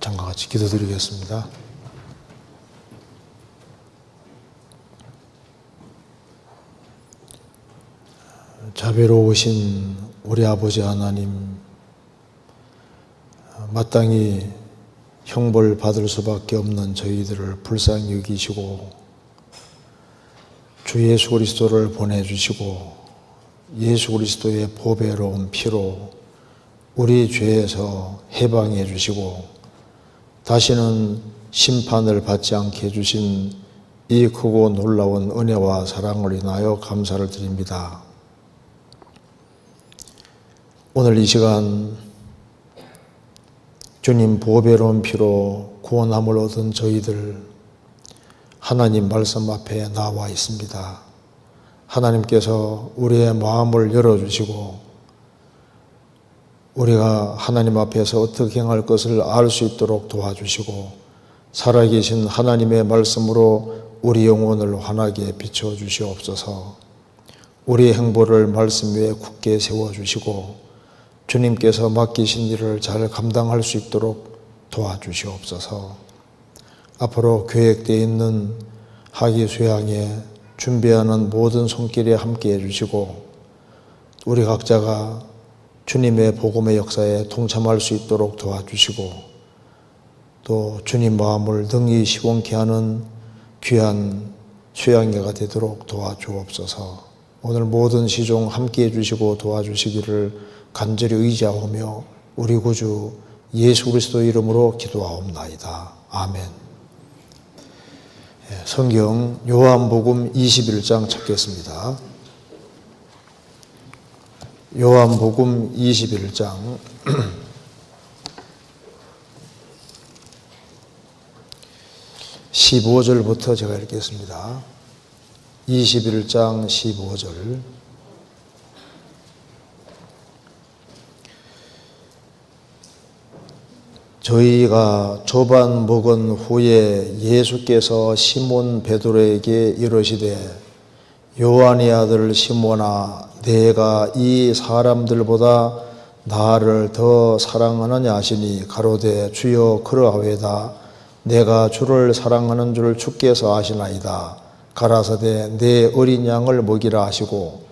잠깐 같이 기도드리겠습니다. 자비로우신 우리 아버지 하나님, 마땅히 형벌 받을 수밖에 없는 저희들을 불쌍히 여기시고 주 예수 그리스도를 보내주시고 예수 그리스도의 보배로운 피로 우리 죄에서 해방해 주시고 다시는 심판을 받지 않게 해주신 이 크고 놀라운 은혜와 사랑을 인하여 감사를 드립니다. 오늘 이 시간 주님 보배로운 피로 구원함을 얻은 저희들 하나님 말씀 앞에 나와 있습니다. 하나님께서 우리의 마음을 열어주시고 우리가 하나님 앞에서 어떻게 행할 것을 알 수 있도록 도와주시고 살아계신 하나님의 말씀으로 우리 영혼을 환하게 비춰주시옵소서. 우리의 행보를 말씀 위에 굳게 세워주시고 주님께서 맡기신 일을 잘 감당할 수 있도록 도와주시옵소서. 앞으로 계획되어 있는 학위 수양에 준비하는 모든 손길에 함께해 주시고 우리 각자가 주님의 복음의 역사에 동참할 수 있도록 도와주시고 또 주님 마음을 능히 시원케 하는 귀한 수양회가 되도록 도와주옵소서. 오늘 모든 시종 함께해 주시고 도와주시기를 간절히 의지하오며 우리 구주 예수 그리스도 이름으로 기도하옵나이다. 아멘. 성경 요한복음 21장 찾겠습니다. 요한복음 21장 15절부터 제가 읽겠습니다. 21장 15절. 저희가 조반 먹은 후에 예수께서 시몬 베드로에게 이르시되 요한의 아들 시몬아 내가 이 사람들보다 나를 더 사랑하느냐 하시니 가로되 주여 그러하외다. 내가 주를 사랑하는 줄 주께서 아시나이다. 가라사대 내 어린 양을 먹이라 하시고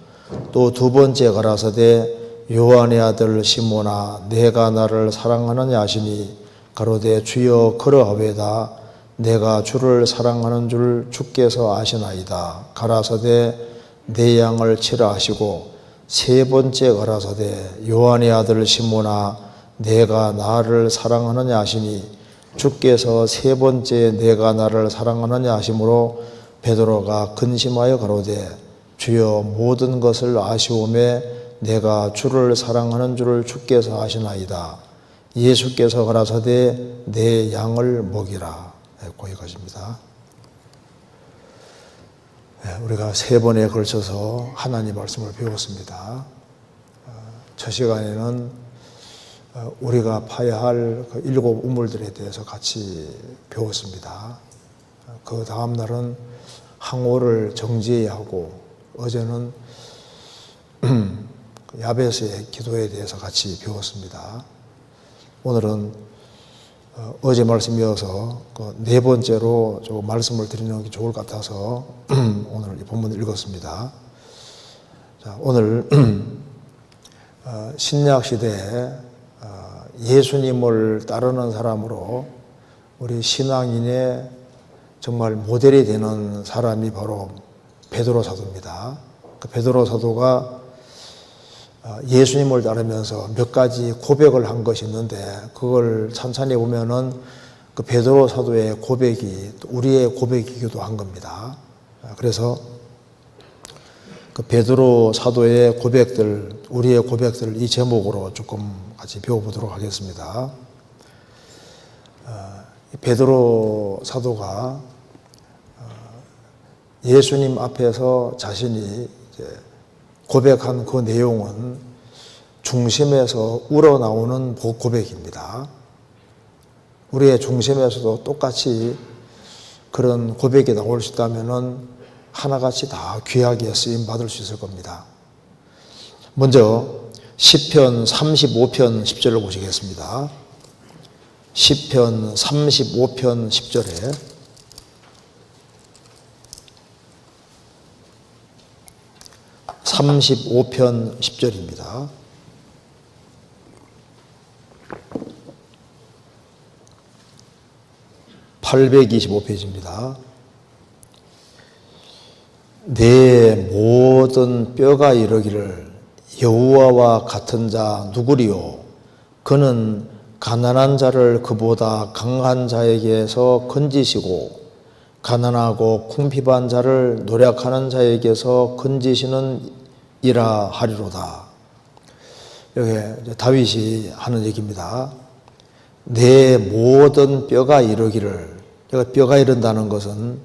또 두 번째 가라사대 요한의 아들 시몬아 내가 나를 사랑하느냐 하시니 가로되 주여 그러하외다. 내가 주를 사랑하는 줄 주께서 아시나이다. 가라사대 내 양을 치라 하시고 세 번째 가라사대 요한의 아들 시몬아 내가 나를 사랑하느냐 하시니 주께서 세 번째 내가 나를 사랑하느냐 하심으로 베드로가 근심하여 가로되 주여 모든 것을 아시오매 내가 주를 사랑하는 줄을 주께서 아시나이다. 예수께서 가라사대 내 양을 먹이라. 거기까지입니다. 우리가 세 번에 걸쳐서 하나님 말씀을 배웠습니다. 첫 시간에는 우리가 파야 할 그 7 우물들에 대해서 같이 배웠습니다. 그 다음 날은 항오를 정지해야 하고 어제는 야베스의 기도에 대해서 같이 배웠습니다. 오늘은 어제 말씀이어서 그 네 번째로 좀 말씀을 드리는 게 좋을 것 같아서 오늘 이 본문을 읽었습니다. 자, 오늘 신약 시대에 예수님을 따르는 사람으로 우리 신앙인의 정말 모델이 되는 사람이 바로 베드로 사도입니다. 그 베드로 사도가 예수님을 따르면서 몇 가지 고백을 한 것이 있는데 그걸 찬찬히 보면은 그 베드로 사도의 고백이 우리의 고백이기도 한 겁니다. 그래서 그 베드로 사도의 고백들, 우리의 고백들을 이 제목으로 조금 같이 배워보도록 하겠습니다. 베드로 사도가 예수님 앞에서 자신이 이제 고백한 그 내용은 중심에서 우러나오는 고백입니다. 우리의 중심에서도 똑같이 그런 고백이 나올 수 있다면 하나같이 다 귀하게 쓰임 받을 수 있을 겁니다. 먼저 시편 35편 10절을 보시겠습니다. 시편 35편 10절에 35편 10절입니다. (825페이지입니다) 내 모든 뼈가 이르기를 여호와와 같은 자 누구리요? 그는 가난한 자를 그보다 강한 자에게서 건지시고 가난하고 궁핍한 자를 노력하는 자에게서 건지시는 이라 하리로다. 여기 다윗이 하는 얘기입니다. 내 모든 뼈가 이르기를, 뼈가 이른다는 것은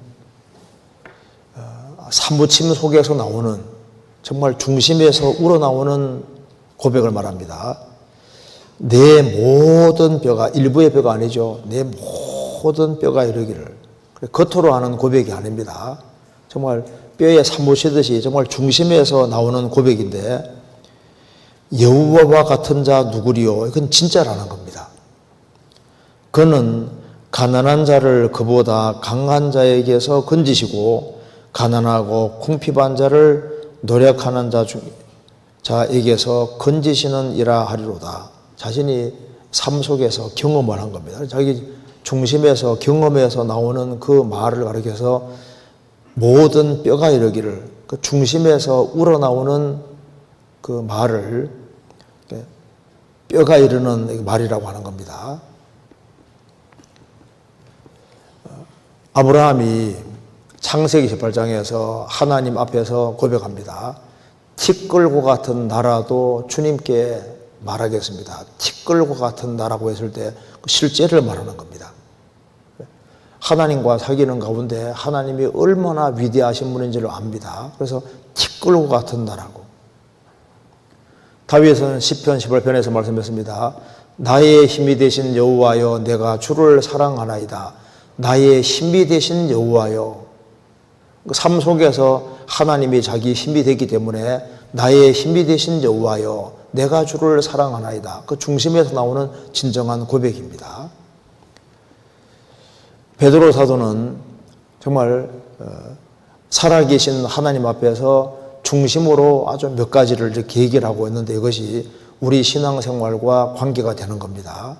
사무침 속에서 나오는, 정말 중심에서 우러나오는 고백을 말합니다. 내 모든 뼈가, 일부의 뼈가 아니죠. 내 모든 뼈가 이르기를. 겉으로 하는 고백이 아닙니다. 정말 뼈에 사무치듯이 정말 중심에서 나오는 고백인데, 여호와와 같은 자 누구리요? 이건 진짜라는 겁니다. 그는 가난한 자를 그보다 강한 자에게서 건지시고 가난하고 궁핍한 자를 노력하는 자에게서 건지시는 이라 하리로다. 자신이 삶 속에서 경험을 한 겁니다. 자기 중심에서 경험에서 나오는 그 말을 가리켜서 모든 뼈가 이르기를, 그 중심에서 우러나오는 그 말을 뼈가 이르는 말이라고 하는 겁니다. 아브라함이 창세기 18장에서 하나님 앞에서 고백합니다. 티끌과 같은 나라도 주님께 말하겠습니다. 티끌과 같은 나라고 했을 때 실제를 말하는 겁니다. 하나님과 사귀는 가운데 하나님이 얼마나 위대하신 분인지를 압니다. 그래서 티끌과 같은 나라고. 다윗은 시편 18편에서 말씀했습니다. 나의 힘이 되신 여호와여, 내가 주를 사랑하나이다. 나의 힘이 되신 여호와여. 삶 속에서 하나님이 자기 힘이 되기 때문에 나의 힘이 되신 여호와여, 내가 주를 사랑하나이다. 그 중심에서 나오는 진정한 고백입니다. 베드로 사도는 정말 살아계신 하나님 앞에서 중심으로 아주 몇 가지를 이렇게 얘기를 하고 있는데, 이것이 우리 신앙생활과 관계가 되는 겁니다.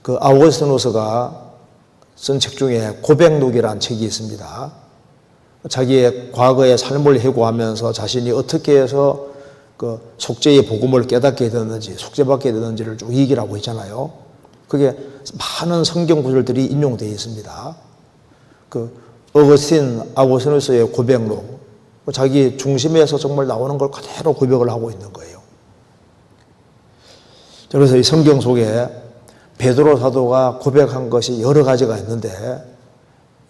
그 아우구스티누스가 쓴 책 중에 고백록이라는 책이 있습니다. 자기의 과거의 삶을 회고하면서 자신이 어떻게 해서 그 속죄의 복음을 깨닫게 되었는지, 속죄받게 되었는지를 쭉 얘기를 하고 있잖아요. 그게 많은 성경 구절들이 인용되어 있습니다. 그 아우구스티누스의 고백록, 자기 중심에서 정말 나오는 걸 그대로 고백을 하고 있는 거예요. 그래서 이 성경 속에 베드로 사도가 고백한 것이 여러 가지가 있는데,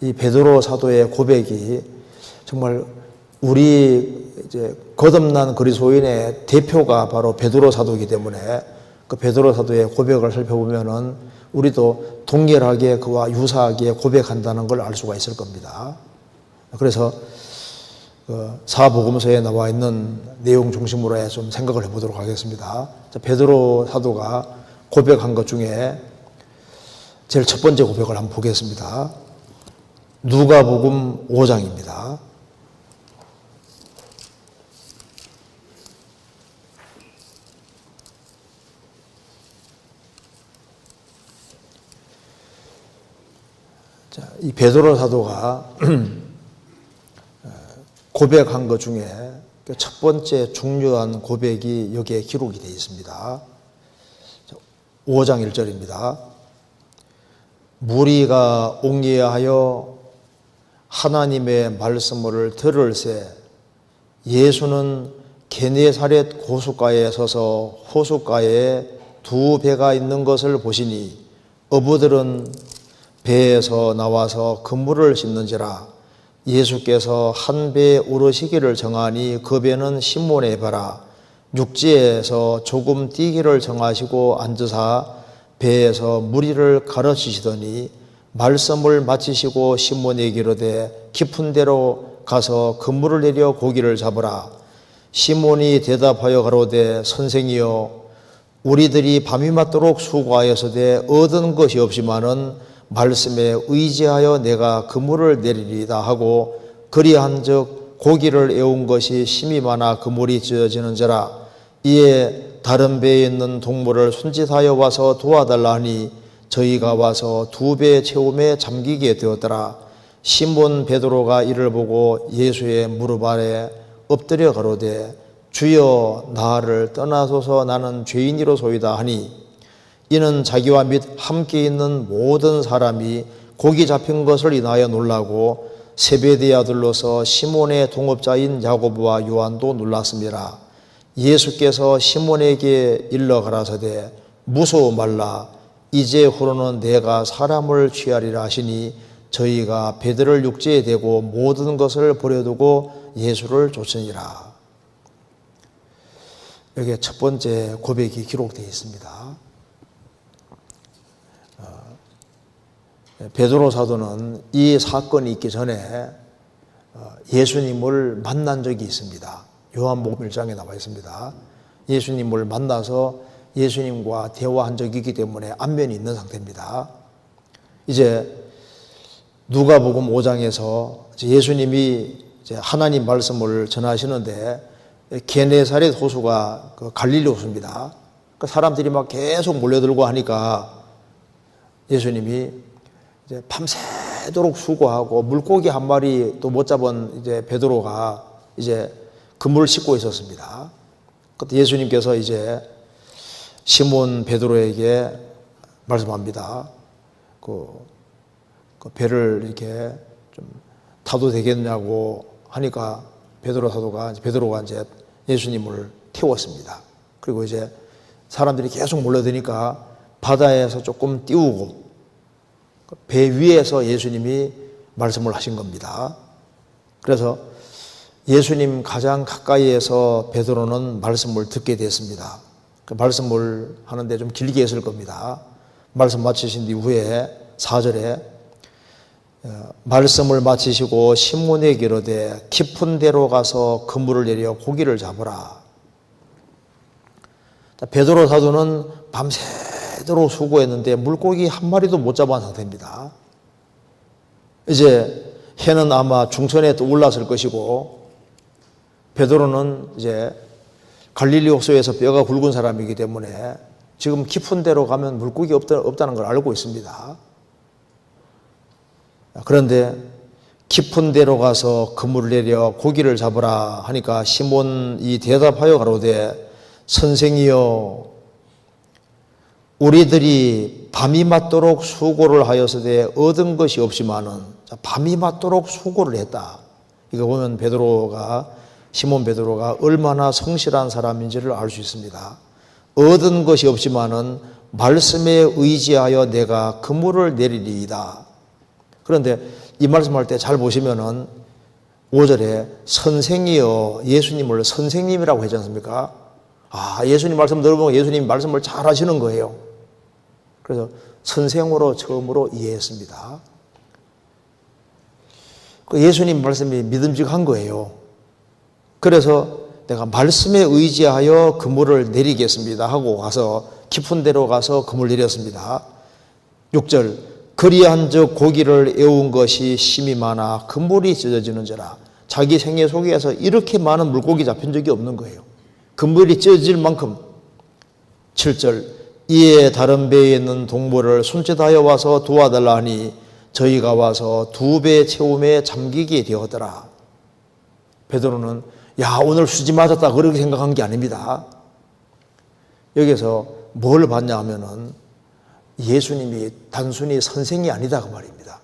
이 베드로 사도의 고백이 정말 우리 이제 거듭난 그리스도인의 대표가 바로 베드로 사도이기 때문에 그 베드로 사도의 고백을 살펴보면은 우리도 동일하게 그와 유사하게 고백한다는 걸 알 수가 있을 겁니다. 그래서 사복음서에 나와 있는 내용 중심으로 좀 생각을 해보도록 하겠습니다. 베드로 사도가 고백한 것 중에 제일 첫 번째 고백을 한번 보겠습니다. 누가복음 5장입니다. 자, 이 베드로 사도가 고백한 것 중에 첫 번째 중요한 고백이 여기에 기록이 되어 있습니다. 5장 1절입니다. 무리가 옹리하여 하나님의 말씀을 들을새 예수는 게네사렛 호숫가에 서서 호숫가에 두 배가 있는 것을 보시니 어부들은 배에서 나와서 그물을 씹는지라. 예수께서 한 배에 오르시기를 정하니 그 배는 시몬의 배라. 육지에서 조금 뛰기를 정하시고 앉으사 배에서 무리를 가르치시더니 말씀을 마치시고 시몬에게 이르되 깊은 데로 가서 그물을 내려 고기를 잡으라. 시몬이 대답하여 가로되 선생이여 우리들이 밤이 맞도록 수고하여서되 얻은 것이 없지만은 말씀에 의지하여 내가 그물을 내리리다 하고 그리한즉 고기를 애운 것이 심이 많아 그물이 찢어지는지라. 이에 다른 배에 있는 동물을 손짓하여 와서 도와달라 하니 저희가 와서 2배 채움에 잠기게 되었더라. 시몬 베드로가 이를 보고 예수의 무릎 아래 엎드려 가로되 주여 나를 떠나소서 나는 죄인이로소이다 하니 이는 자기와 및 함께 있는 모든 사람이 고기 잡힌 것을 인하여 놀라고 세베대의 아들로서 시몬의 동업자인 야고보와 요한도 놀랐습니다. 예수께서 시몬에게 일러 가라사대 무서워 말라 이제 후로는 내가 사람을 취하리라 하시니 저희가 배들을 육지에 대고 모든 것을 버려두고 예수를 쫓으니라. 여기에 첫 번째 고백이 기록되어 있습니다. 베드로 사도는 이 사건이 있기 전에 예수님을 만난 적이 있습니다. 요한복음 1장에 나와 있습니다. 예수님을 만나서 예수님과 대화한 적이 있기 때문에 안면이 있는 상태입니다. 이제 누가복음 5장에서 예수님이 이제 하나님 말씀을 전하시는데 게네사렛 호수가 갈릴리 호수입니다. 그 사람들이 막 계속 몰려들고 하니까 예수님이 이제 밤새도록 수고하고 물고기 한 마리 또 못 잡은 이제 베드로가 이제 그물을 씻고 있었습니다. 그때 예수님께서 이제 시몬 베드로에게 말씀합니다. 그 배를 이렇게 좀 타도 되겠냐고 하니까 베드로가 이제 예수님을 태웠습니다. 그리고 이제 사람들이 계속 몰려드니까 바다에서 조금 띄우고 배 위에서 예수님이 말씀을 하신 겁니다. 그래서 예수님 가장 가까이에서 베드로는 말씀을 듣게 됐습니다. 그 말씀을 하는데 좀 길게 했을 겁니다. 말씀 마치신 이후에 4절에 말씀을 마치시고 시몬에게 이르되 깊은 데로 가서 그물을 내려 고기를 잡으라. 베드로 사도는 밤새도록 수고했는데 물고기 한 마리도 못 잡은 상태입니다. 이제 해는 아마 중천에 또 올랐을 것이고 베드로는 이제 갈릴리 호수에서 뼈가 굵은 사람이기 때문에 지금 깊은 데로 가면 물고기 없다는 걸 알고 있습니다. 그런데 깊은 데로 가서 그물을 내려 고기를 잡으라 하니까 시몬이 대답하여 가로되 선생이여 우리들이 밤이 맞도록 수고를 하여서되 얻은 것이 없지만은 밤이 맞도록 수고를 했다. 이거 보면 시몬 베드로가 얼마나 성실한 사람인지를 알 수 있습니다. 얻은 것이 없지만은 말씀에 의지하여 내가 그물을 내리리이다. 그런데 이 말씀할 때 잘 보시면은 5절에 선생이여 예수님을 선생님이라고 하지 않습니까? 예수님 말씀 들어보면 예수님 말씀을 잘 하시는 거예요. 그래서 선생으로 처음으로 이해했습니다. 그 예수님 말씀이 믿음직한 거예요. 그래서 내가 말씀에 의지하여 그물을 내리겠습니다 하고 가서 깊은 데로 가서 그물 내렸습니다. 6절 그리한즉 고기를 애운 것이 심이 많아 그물이 찢어지는지라. 자기 생애 속에서 이렇게 많은 물고기 잡힌 적이 없는 거예요. 그물이 찢어질 만큼. 7절 이에 다른 배에 있는 동물을 손짓하여 와서 도와달라 하니 저희가 와서 2배 채움에 잠기게 되었더라. 베드로는 오늘 수지 맞았다 그렇게 생각한 게 아닙니다. 여기서 뭘 봤냐 하면은 예수님이 단순히 선생이 아니다 그 말입니다.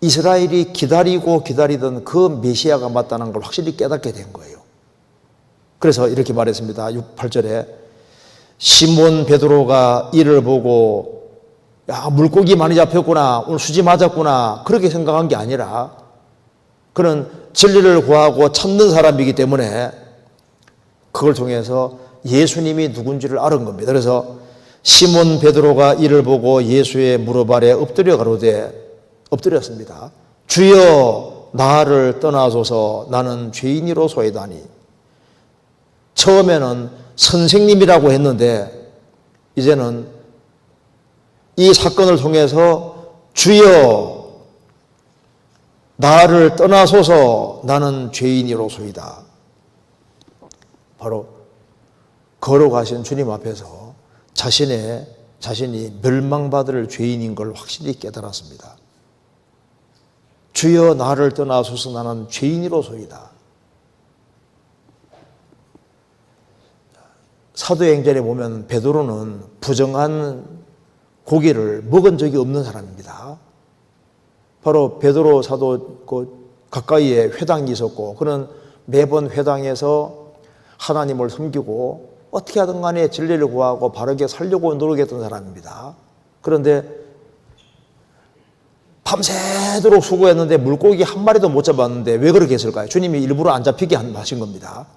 이스라엘이 기다리던 그 메시아가 맞다는 걸 확실히 깨닫게 된 거예요. 그래서 이렇게 말했습니다. 8절에 시몬 베드로가 이를 보고 물고기 많이 잡혔구나 오늘 수지 맞았구나 그렇게 생각한 게 아니라 그는 진리를 구하고 찾는 사람이기 때문에 그걸 통해서 예수님이 누군지를 알은 겁니다. 그래서 시몬 베드로가 이를 보고 예수의 무릎 아래 엎드려 가로되 엎드렸습니다. 주여 나를 떠나소서 나는 죄인이로소이다니. 처음에는 선생님이라고 했는데 이제는 이 사건을 통해서 주여 나를 떠나소서 나는 죄인이로소이다. 바로 걸어가신 주님 앞에서 자신이 멸망받을 죄인인 걸 확실히 깨달았습니다. 주여 나를 떠나소서 나는 죄인이로소이다. 사도행전에 보면 베드로는 부정한 고기를 먹은 적이 없는 사람입니다. 바로 베드로 사도 가까이에 회당이 있었고 그는 매번 회당에서 하나님을 섬기고 어떻게 하든 간에 진리를 구하고 바르게 살려고 노력했던 사람입니다. 그런데 밤새도록 수고했는데 물고기 한 마리도 못 잡았는데 왜 그렇게 했을까요? 주님이 일부러 안 잡히게 하신 겁니다.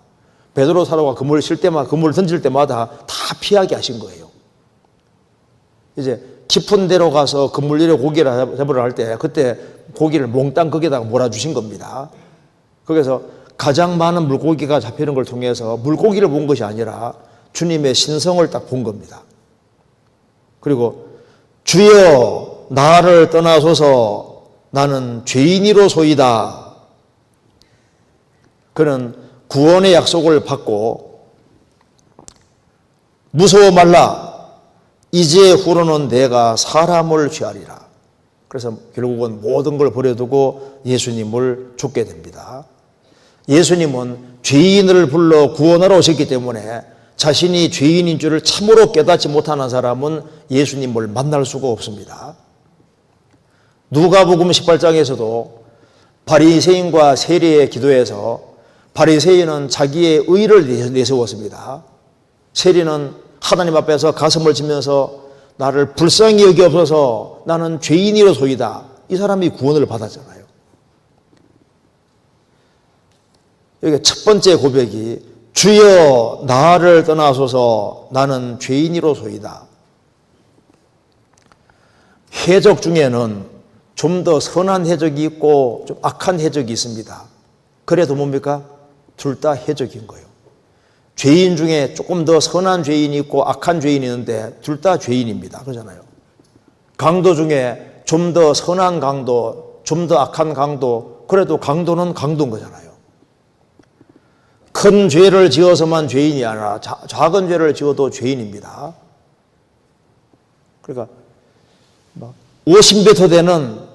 베드로 사도가 그물을 칠 때마다, 그물을 던질 때마다 다 피하게 하신 거예요. 이제 깊은 데로 가서 그물 위에 고기를 잡으러 할 때 그때 고기를 몽땅 거기다가 몰아주신 겁니다. 거기서 가장 많은 물고기가 잡히는 걸 통해서 물고기를 본 것이 아니라 주님의 신성을 딱 본 겁니다. 그리고 주여 나를 떠나소서 나는 죄인이로소이다. 그는 구원의 약속을 받고 무서워 말라 이제 후로는 내가 사람을 취하리라. 그래서 결국은 모든 걸 버려두고 예수님을 쫓게 됩니다. 예수님은 죄인을 불러 구원하러 오셨기 때문에 자신이 죄인인 줄을 참으로 깨닫지 못하는 사람은 예수님을 만날 수가 없습니다. 누가복음 18장에서도 바리새인과 세리의 기도에서 바리새인은 자기의 의를 내세웠습니다. 세리는 하나님 앞에서 가슴을 치면서 나를 불쌍히 여기옵소서 나는 죄인이로소이다. 이 사람이 구원을 받았잖아요. 여기 첫 번째 고백이 주여 나를 떠나소서 나는 죄인이로소이다. 해적 중에는 좀 더 선한 해적이 있고 좀 악한 해적이 있습니다. 그래도 뭡니까? 둘 다 해적인 거예요. 죄인 중에 조금 더 선한 죄인이 있고 악한 죄인이 있는데 둘 다 죄인입니다. 그러잖아요. 강도 중에 좀 더 선한 강도, 좀 더 악한 강도, 그래도 강도는 강도인 거잖아요. 큰 죄를 지어서만 죄인이 아니라 작은 죄를 지어도 죄인입니다. 그러니까 50m 되는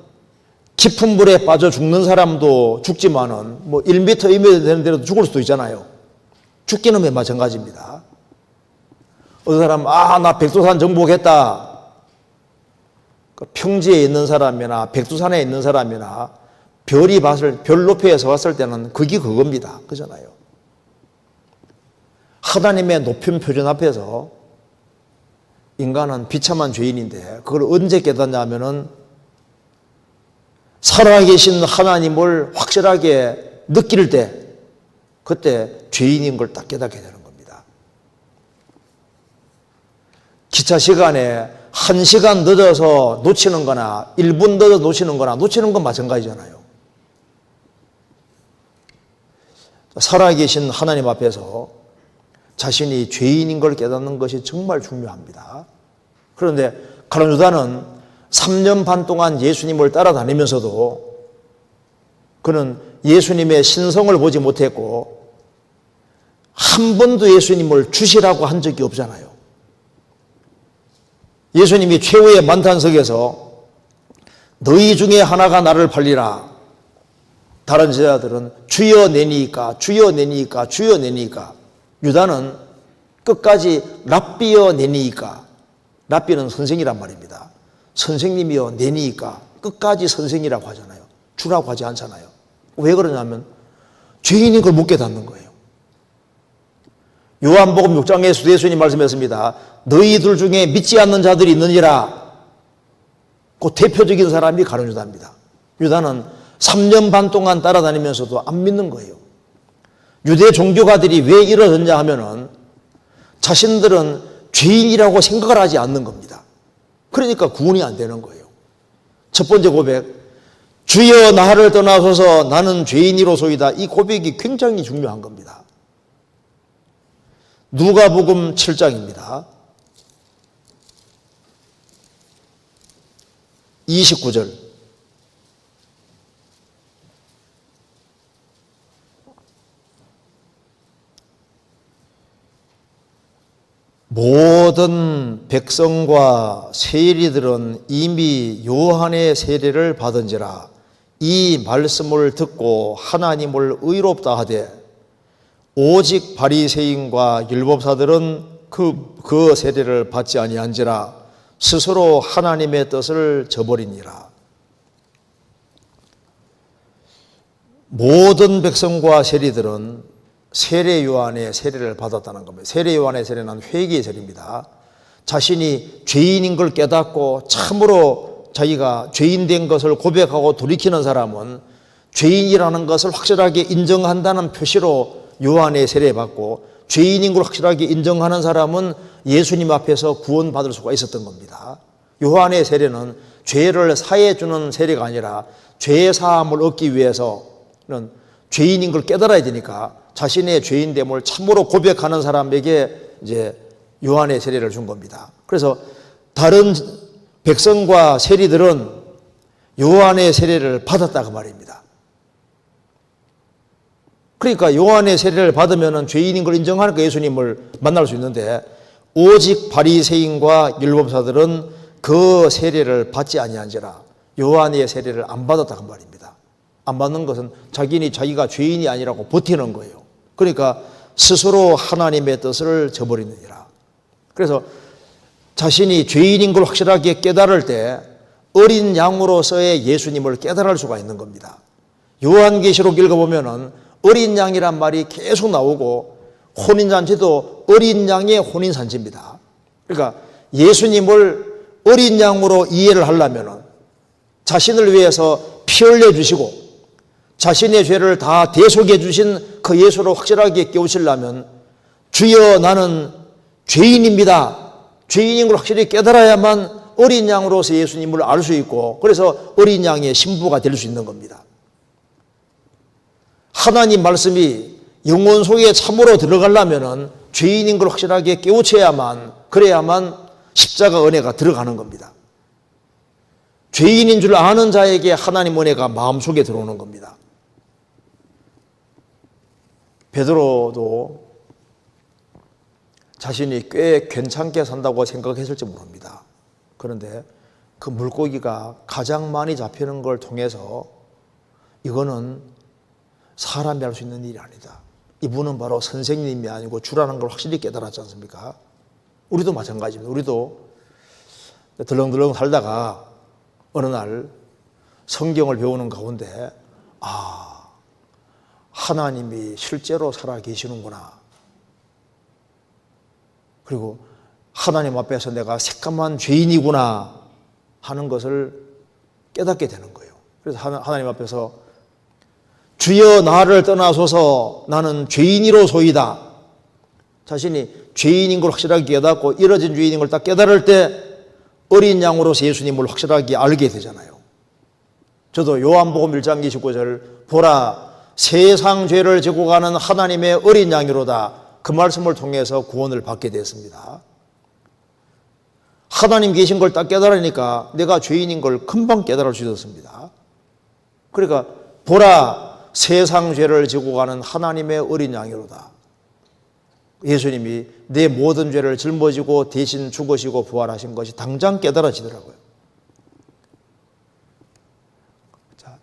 깊은 물에 빠져 죽는 사람도 죽지만은 1m, 2m 되는 데로 죽을 수도 있잖아요. 죽기는 마찬가지입니다. 어떤 사람, 나 백두산 정복했다. 평지에 있는 사람이나 백두산에 있는 사람이나 별 높이에서 봤을 때는 그게 그겁니다. 그잖아요. 하나님의 높은 표준 앞에서 인간은 비참한 죄인인데 그걸 언제 깨닫냐 하면은 살아계신 하나님을 확실하게 느낄 때 그때 죄인인 걸 딱 깨닫게 되는 겁니다. 기차 시간에 1시간 늦어서 놓치는 거나 1분 늦어서 놓치는 거나 놓치는 건 마찬가지잖아요. 살아계신 하나님 앞에서 자신이 죄인인 걸 깨닫는 것이 정말 중요합니다. 그런데 가룟 유다는 3년 반 동안 예수님을 따라다니면서도 그는 예수님의 신성을 보지 못했고 한 번도 예수님을 주시라고 한 적이 없잖아요. 예수님이 최후의 만탄석에서 너희 중에 하나가 나를 팔리라. 다른 제자들은 주여 내니이까 주여 내니이까 주여 내니이까. 유다는 끝까지 랍비여 내니이까. 랍비는 선생이란 말입니다. 선생님이여 내니이까. 끝까지 선생이라고 하잖아요. 주라고 하지 않잖아요. 왜 그러냐면 죄인인 걸 못 깨닫는 거예요. 요한복음 6장에 예수님 말씀했습니다. 너희들 중에 믿지 않는 자들이 있느니라. 그 대표적인 사람이 가룟 유다입니다. 유다는 3년 반 동안 따라다니면서도 안 믿는 거예요. 유대 종교가들이 왜 이러졌냐 하면은 자신들은 죄인이라고 생각을 하지 않는 겁니다. 그러니까 구원이 안 되는 거예요. 첫 번째 고백, 주여 나를 떠나소서 나는 죄인이로소이다. 이 고백이 굉장히 중요한 겁니다. 누가복음 7장입니다. 29절. 모든 백성과 세리들은 이미 요한의 세례를 받은지라 이 말씀을 듣고 하나님을 의롭다 하되 오직 바리새인과 율법사들은 그 세례를 받지 아니한지라 스스로 하나님의 뜻을 저버리니라. 모든 백성과 세리들은 세례 요한의 세례를 받았다는 겁니다. 세례 요한의 세례는 회개의 세례입니다. 자신이 죄인인 걸 깨닫고 참으로 자기가 죄인 된 것을 고백하고 돌이키는 사람은 죄인이라는 것을 확실하게 인정한다는 표시로 요한의 세례 받고, 죄인인 걸 확실하게 인정하는 사람은 예수님 앞에서 구원받을 수가 있었던 겁니다. 요한의 세례는 죄를 사해 주는 세례가 아니라 죄 사함을 얻기 위해서는 죄인인 걸 깨달아야 되니까 자신의 죄인됨을 참으로 고백하는 사람에게 이제 요한의 세례를 준 겁니다. 그래서 다른 백성과 세리들은 요한의 세례를 받았다고 말입니다. 그러니까 요한의 세례를 받으면 죄인인 걸 인정하니까 예수님을 만날 수 있는데, 오직 바리새인과 율법사들은 그 세례를 받지 아니한지라 요한의 세례를 안 받았다고 말입니다. 안 받는 것은 자기가 죄인이 아니라고 버티는 거예요. 그러니까 스스로 하나님의 뜻을 저버리느니라. 그래서 자신이 죄인인 걸 확실하게 깨달을 때 어린 양으로서의 예수님을 깨달을 수가 있는 겁니다. 요한계시록 읽어보면은 어린 양이란 말이 계속 나오고, 혼인잔치도 어린 양의 혼인잔치입니다. 그러니까 예수님을 어린 양으로 이해를 하려면은 자신을 위해서 피 흘려주시고 자신의 죄를 다 대속해 주신 그 예수를 확실하게 깨우치려면 주여 나는 죄인입니다, 죄인인 걸 확실히 깨달아야만 어린 양으로서 예수님을 알 수 있고, 그래서 어린 양의 신부가 될 수 있는 겁니다. 하나님 말씀이 영혼 속에 참으로 들어가려면 죄인인 걸 확실하게 깨우쳐야만, 그래야만 십자가 은혜가 들어가는 겁니다. 죄인인 줄 아는 자에게 하나님 은혜가 마음속에 들어오는 겁니다. 베드로도 자신이 꽤 괜찮게 산다고 생각했을지 모릅니다. 그런데 그 물고기가 가장 많이 잡히는 걸 통해서 이거는 사람이 할 수 있는 일이 아니다, 이분은 바로 선생님이 아니고 주라는 걸 확실히 깨달았지 않습니까? 우리도 마찬가지입니다. 우리도 덜렁덜렁 살다가 어느 날 성경을 배우는 가운데 하나님이 실제로 살아 계시는구나, 그리고 하나님 앞에서 내가 새까만 죄인이구나 하는 것을 깨닫게 되는 거예요. 그래서 하나님 앞에서 주여 나를 떠나소서 나는 죄인이로소이다, 자신이 죄인인 걸 확실하게 깨닫고 이뤄진 죄인인 걸 딱 깨달을 때 어린 양으로서 예수님을 확실하게 알게 되잖아요. 저도 요한복음 1장 29절 보라 세상 죄를 지고 가는 하나님의 어린 양이로다, 그 말씀을 통해서 구원을 받게 됐습니다. 하나님 계신 걸 딱 깨달으니까 내가 죄인인 걸 금방 깨달을 수 있었습니다. 그러니까 보라 세상 죄를 지고 가는 하나님의 어린 양이로다, 예수님이 내 모든 죄를 짊어지고 대신 죽으시고 부활하신 것이 당장 깨달아지더라고요. 자,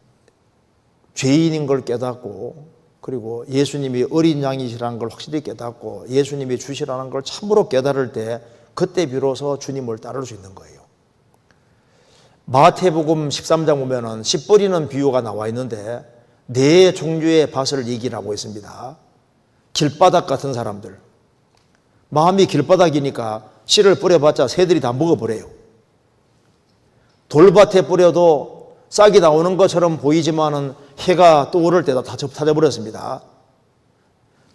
죄인인 걸 깨닫고, 그리고 예수님이 어린 양이시라는 걸 확실히 깨닫고 예수님이 주시라는 걸 참으로 깨달을 때 그때 비로소 주님을 따를 수 있는 거예요. 마태복음 13장 보면은 씨 뿌리는 비유가 나와 있는데 네 종류의 밭을 얘기를 하고 있습니다. 길바닥 같은 사람들, 마음이 길바닥이니까 씨를 뿌려봤자 새들이 다 먹어버려요. 돌밭에 뿌려도 싹이 나오는 것처럼 보이지만은 해가 또 오를 때다 타져버렸습니다.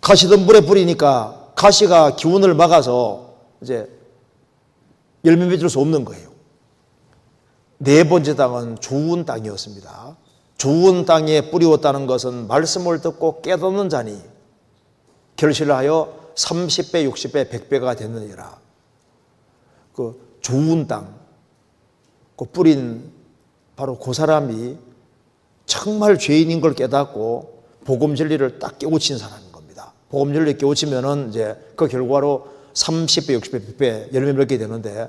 가시덤불에 뿌리니까 가시가 기운을 막아서 이제 열매 맺을 수 없는 거예요. 네 번째 땅은 좋은 땅이었습니다. 좋은 땅에 뿌리웠다는 것은 말씀을 듣고 깨닫는 자니 결실하여 30배, 60배, 100배가 됐느니라. 그 좋은 땅, 그 뿌린 바로 그 사람이 정말 죄인인 걸 깨닫고 복음 진리를 딱 깨우친 사람인 겁니다. 복음 진리를 깨우치면은 이제 그 결과로 30배, 60배, 100배 열매 맺게 되는데,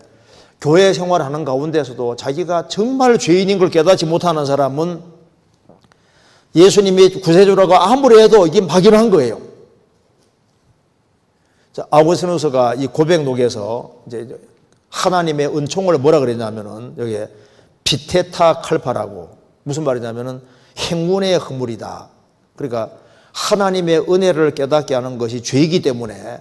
교회 생활하는 가운데서도 자기가 정말 죄인인 걸 깨닫지 못하는 사람은 예수님이 구세주라고 아무리 해도 이게 막연한 거예요. 자, 아우구스티누스가 이 고백록에서 이제 하나님의 은총을 뭐라 그랬냐면은 여기에 피테타 칼파라고, 무슨 말이냐면은 행운의 허물이다. 그러니까 하나님의 은혜를 깨닫게 하는 것이 죄이기 때문에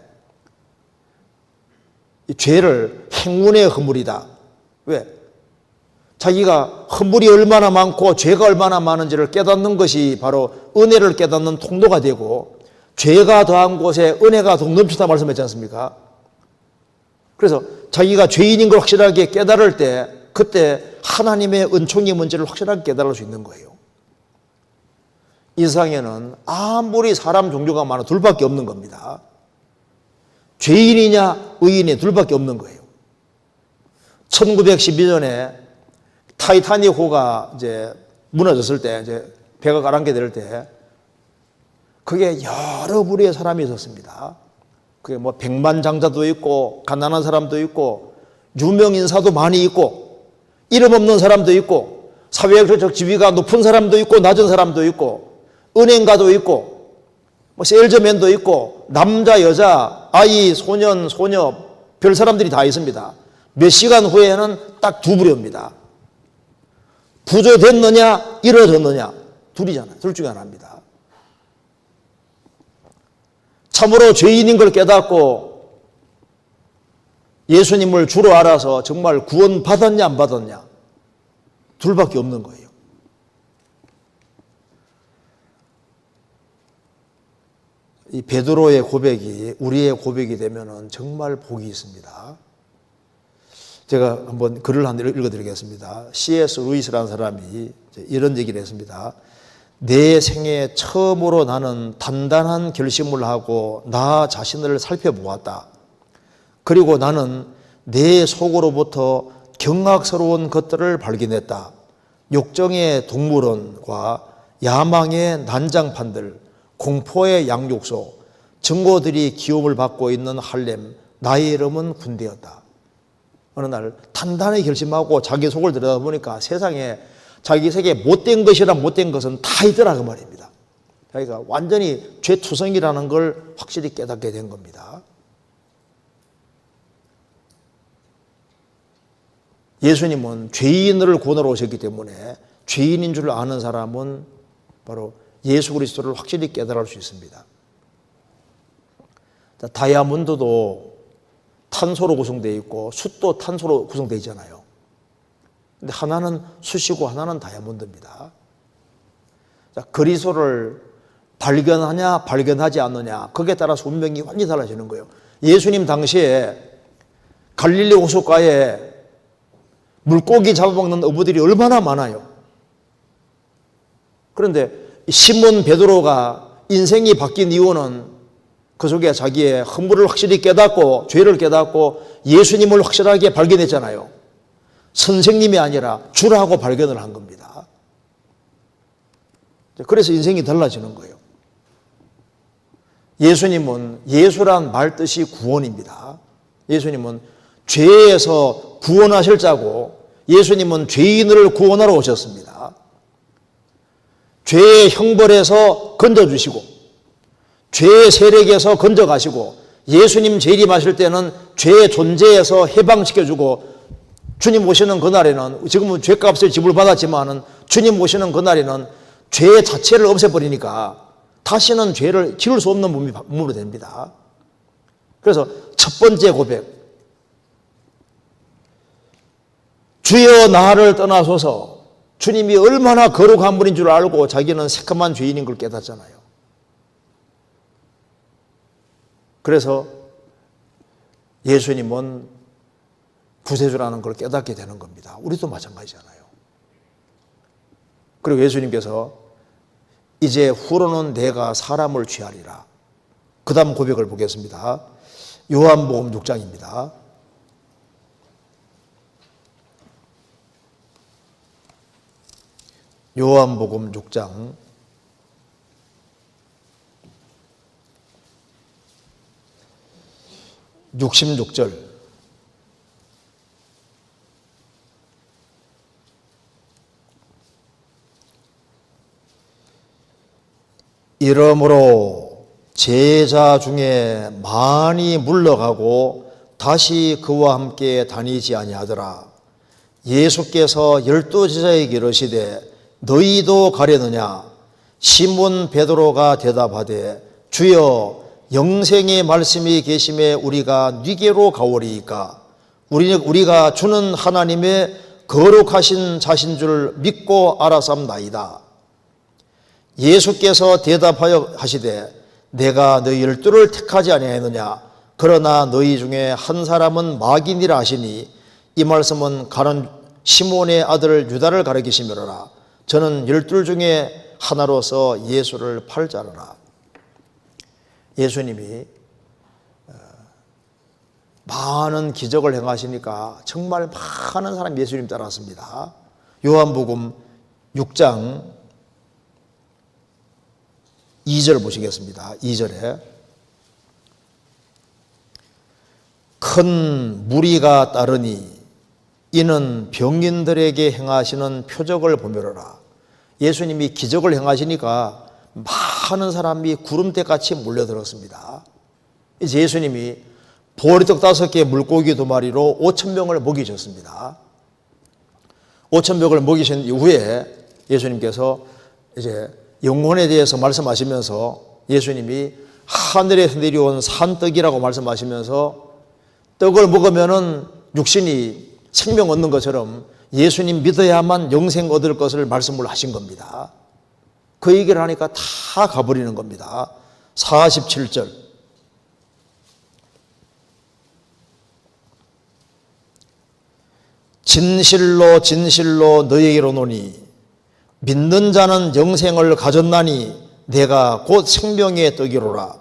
이 죄를 행운의 허물이다. 왜? 자기가 허물이 얼마나 많고 죄가 얼마나 많은지를 깨닫는 것이 바로 은혜를 깨닫는 통로가 되고, 죄가 더한 곳에 은혜가 더 넘치다 말씀했지 않습니까? 그래서 자기가 죄인인 걸 확실하게 깨달을 때, 그때 하나님의 은총이 뭔지를 확실하게 깨달을 수 있는 거예요. 이 세상에는 아무리 사람 종류가 많아 둘밖에 없는 겁니다. 죄인이냐 의인이 둘밖에 없는 거예요. 1912년에 타이타닉호가 이제 무너졌을 때, 이제 배가 가라앉게 될 때, 그게 여러 부류의 사람이 있었습니다. 그게 뭐 백만장자도 있고, 가난한 사람도 있고, 유명 인사도 많이 있고, 이름 없는 사람도 있고, 사회적 지위가 높은 사람도 있고, 낮은 사람도 있고, 은행가도 있고, 뭐 세일즈맨도 있고, 남자, 여자, 아이, 소년, 소녀, 별 사람들이 다 있습니다. 몇 시간 후에는 딱 두 부류입니다. 부조됐느냐, 이뤄졌느냐, 둘이잖아요. 둘 중에 하나입니다. 참으로 죄인인 걸 깨닫고 예수님을 주로 알아서 정말 구원받았냐 안 받았냐, 둘밖에 없는 거예요. 이 베드로의 고백이 우리의 고백이 되면은 정말 복이 있습니다. 제가 한번 글을 한 읽어드리겠습니다. C.S. 루이스라는 사람이 이런 얘기를 했습니다. 내 생에 처음으로 나는 단단한 결심을 하고 나 자신을 살펴보았다. 그리고 나는 내 속으로부터 경악스러운 것들을 발견했다. 욕정의 동물원과 야망의 난장판들, 공포의 양육소, 증오들이 기움을 받고 있는 할렘, 나의 이름은 군대였다. 어느 날 단단히 결심하고 자기 속을 들여다보니까 세상에 자기 세계에 못된 것이란 못된 것은 다 있더라 그 말입니다. 자기가 완전히 죄투성이라는 걸 확실히 깨닫게 된 겁니다. 예수님은 죄인을 구원하러 오셨기 때문에 죄인인 줄 아는 사람은 바로 예수 그리스도를 확실히 깨달을 수 있습니다. 다이아몬드도 탄소로 구성되어 있고 숯도 탄소로 구성되어 있잖아요. 근데 하나는 숯이고 하나는 다이아몬드입니다. 자, 그리스도를 발견하냐 발견하지 않느냐, 거기에 따라서 운명이 완전히 달라지는 거예요. 예수님 당시에 갈릴리 호숫가에 물고기 잡아먹는 어부들이 얼마나 많아요. 그런데 시몬 베드로가 인생이 바뀐 이유는 그 속에 자기의 허물을 확실히 깨닫고 죄를 깨닫고 예수님을 확실하게 발견했잖아요. 선생님이 아니라 주라고 발견을 한 겁니다. 그래서 인생이 달라지는 거예요. 예수님은, 예수란 말 뜻이 구원입니다. 예수님은 죄에서 구원하실 자고, 예수님은 죄인을 구원하러 오셨습니다. 죄의 형벌에서 건져주시고 죄의 세력에서 건져가시고, 예수님 재림하실 때는 죄의 존재에서 해방시켜주고, 주님 오시는 그날에는, 지금은 죄값을 지불받았지만은 주님 오시는 그날에는 죄 자체를 없애버리니까 다시는 죄를 지을 수 없는 몸으로 됩니다. 그래서 첫 번째 고백, 주여 나를 떠나소서. 주님이 얼마나 거룩한 분인 줄 알고 자기는 새까만 죄인인 걸 깨닫잖아요. 그래서 예수님은 구세주라는 걸 깨닫게 되는 겁니다. 우리도 마찬가지잖아요. 그리고 예수님께서 이제 후로는 내가 사람을 취하리라. 그 다음 고백을 보겠습니다. 요한복음 6장입니다. 요한복음 6장 66절. 이러므로 제자 중에 많이 물러가고 다시 그와 함께 다니지 아니하더라. 예수께서 12제자에게 이르시되 너희도 가려느냐? 시몬 베드로가 대답하되 주여 영생의 말씀이 계심에 우리가 네게로 가오리이까? 우리가 주는 하나님의 거룩하신 자신 줄 믿고 알았삼나이다. 예수께서 대답하여 하시되 내가 너희 12를 택하지 아니하였느냐? 그러나 너희 중에 한 사람은 마귀니라 하시니 이 말씀은 가는 시몬의 아들 유다를 가리키시므로라. 저는 12 중에 하나로서 예수를 팔자르라. 예수님이 많은 기적을 행하시니까 정말 많은 사람이 예수님 따랐습니다. 요한복음 6장 2절 보시겠습니다. 2절에 큰 무리가 따르니 이는 병인들에게 행하시는 표적을 보며라. 예수님이 기적을 행하시니까 많은 사람이 구름대같이 몰려들었습니다. 이제 예수님이 보리떡 5개 물고기 2마리로 5,000명을 먹이셨습니다. 5,000명을 먹이신 이후에 예수님께서 이제 영혼에 대해서 말씀하시면서 예수님이 하늘에서 내려온 산떡이라고 말씀하시면서 떡을 먹으면은 육신이 생명 얻는 것처럼 예수님 믿어야만 영생 얻을 것을 말씀을 하신 겁니다. 그 얘기를 하니까 다 가버리는 겁니다. 47절. 진실로 진실로 너희에게 이르노니 믿는 자는 영생을 가졌나니 내가 곧 생명의 떡이로라.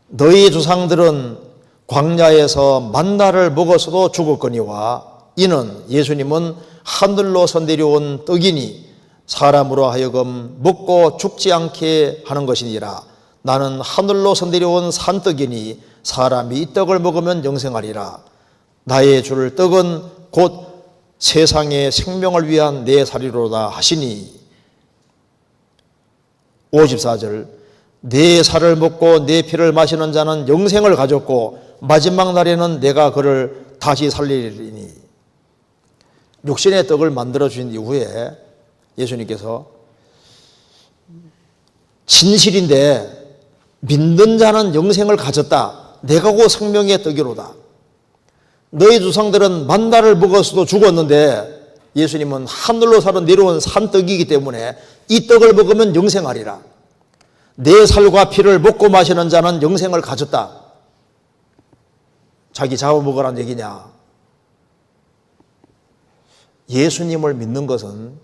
너희 조상들은 광야에서 만나를 먹어서도 죽었거니와 이는 예수님은 하늘로서 내려온 떡이니 사람으로 하여금 먹고 죽지 않게 하는 것이니라. 나는 하늘로서 내려온 산떡이니 사람이 이 떡을 먹으면 영생하리라. 나의 줄 떡은 곧 세상의 생명을 위한 내 살이로다 하시니 54절 내 살을 먹고 내 피를 마시는 자는 영생을 가졌고 마지막 날에는 내가 그를 다시 살리리니. 육신의 떡을 만들어 주신 이후에 예수님께서 진실인데 믿는 자는 영생을 가졌다. 내가 곧 생명의 떡이로다. 너희 조상들은 만나를 먹어서도 죽었는데 예수님은 하늘로서 내려온 산떡이기 때문에 이 떡을 먹으면 영생하리라. 내 살과 피를 먹고 마시는 자는 영생을 가졌다. 자기 잡아먹으라는 얘기냐? 예수님을 믿는 것은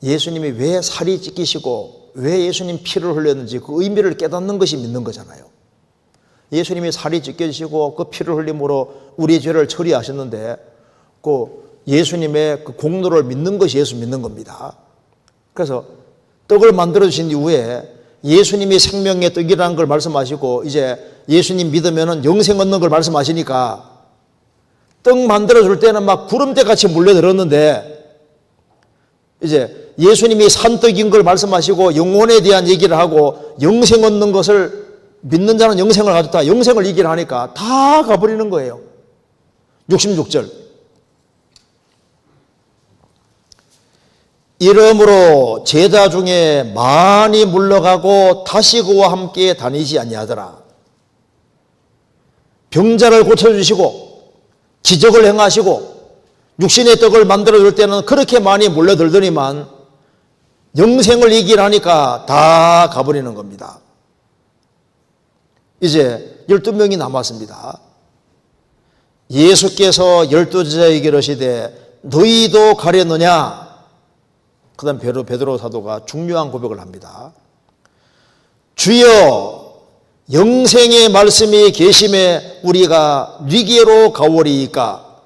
예수님이 왜 살이 찢기시고 왜 예수님 피를 흘렸는지 그 의미를 깨닫는 것이 믿는 거잖아요. 예수님이 살이 찢겨지시고 그 피를 흘림으로 우리의 죄를 처리하셨는데 그 예수님의 그 공로를 믿는 것이 예수 믿는 겁니다. 그래서 떡을 만들어 주신 이후에 예수님이 생명의 떡이라는 걸 말씀하시고 이제 예수님 믿으면 영생 얻는 걸 말씀하시니까 떡 만들어 줄 때는 막 구름대같이 몰려들었는데 이제 예수님이 산떡인 걸 말씀하시고 영혼에 대한 얘기를 하고 영생 얻는 것을 믿는 자는 영생을 가졌다. 영생을 얘기를 하니까 다 가버리는 거예요. 66절. 이러므로 제자 중에 많이 물러가고 다시 그와 함께 다니지 아니하더라. 병자를 고쳐주시고 기적을 행하시고 육신의 떡을 만들어줄 때는 그렇게 많이 몰려들더니만 영생을 얘기를 하니까 다 가버리는 겁니다. 이제 12명이 남았습니다. 예수께서 12제자에게 이르시되 너희도 가려느냐? 그 다음 베드로 사도가 중요한 고백을 합니다. 주여 영생의 말씀이 계심에 우리가 위기로 가오리이까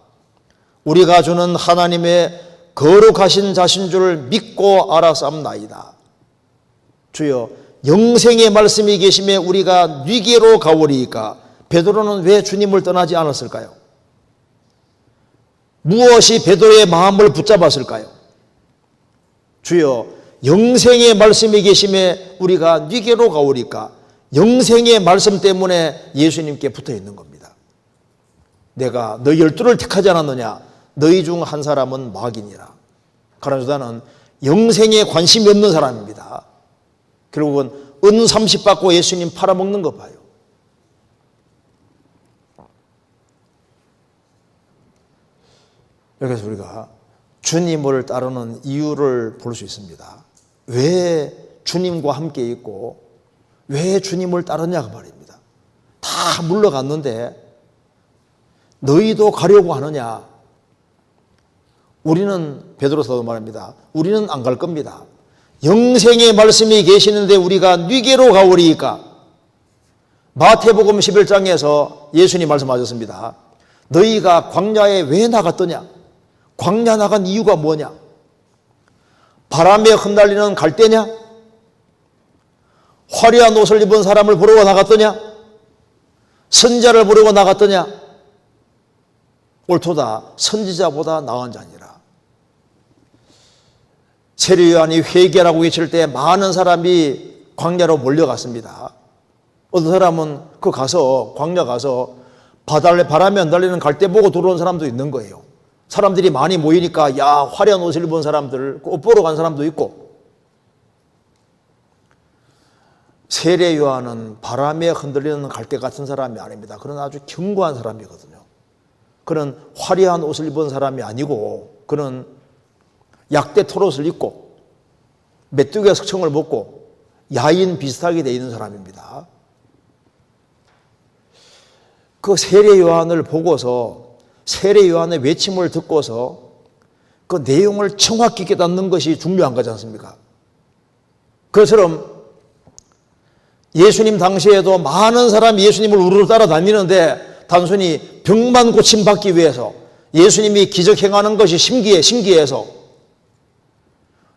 우리가 주는 하나님의 거룩하신 자신 줄 믿고 알아삼나이다. 주여, 영생의 말씀이 계심에 우리가 위기로 가오리이까. 베드로는 왜 주님을 떠나지 않았을까요? 무엇이 베드로의 마음을 붙잡았을까요? 주여, 영생의 말씀이 계심에 우리가 위기로 가오리까. 영생의 말씀 때문에 예수님께 붙어 있는 겁니다. 내가 너희 12를 택하지 않았느냐? 너희 중 한 사람은 마귀니라. 가룟 유다는 영생에 관심이 없는 사람입니다. 결국은 은 30 받고 예수님 팔아먹는 거 봐요. 여기서 우리가 주님을 따르는 이유를 볼 수 있습니다. 왜 주님과 함께 있고 왜 주님을 따르냐고 말입니다. 다 물러갔는데 너희도 가려고 하느냐? 우리는, 베드로서도 말합니다. 우리는 안 갈 겁니다. 영생의 말씀이 계시는데 우리가 위기로 가오리이까. 마태복음 11장에서 예수님 말씀하셨습니다. 너희가 광야에 왜 나갔더냐? 광야 나간 이유가 뭐냐? 바람에 흩날리는 갈대냐? 화려한 옷을 입은 사람을 보러 나갔더냐? 선지자를 보려고 나갔더냐? 옳도다. 선지자보다 나은 자니라. 세례 요한이 회개라고 외칠 때 많은 사람이 광야로 몰려갔습니다. 어떤 사람은 광야 가서 바람에 흩날리는 갈대 보고 들어온 사람도 있는 거예요. 사람들이 많이 모이니까 야, 화려한 옷을 입은 사람들, 옷 보러 간 사람도 있고. 세례 요한은 바람에 흔들리는 갈대 같은 사람이 아닙니다. 그는 아주 견고한 사람이거든요. 그는 화려한 옷을 입은 사람이 아니고 그는 약대 털옷을 입고 메뚜기 석청을 먹고 야인 비슷하게 되어 있는 사람입니다. 그 세례 요한을 보고서 세례 요한의 외침을 듣고서 그 내용을 정확히 깨닫는 것이 중요한 거지 않습니까? 그처럼 예수님 당시에도 많은 사람이 예수님을 우르르 따라다니는데 단순히 병만 고침받기 위해서 예수님이 기적 행하는 것이 신기해서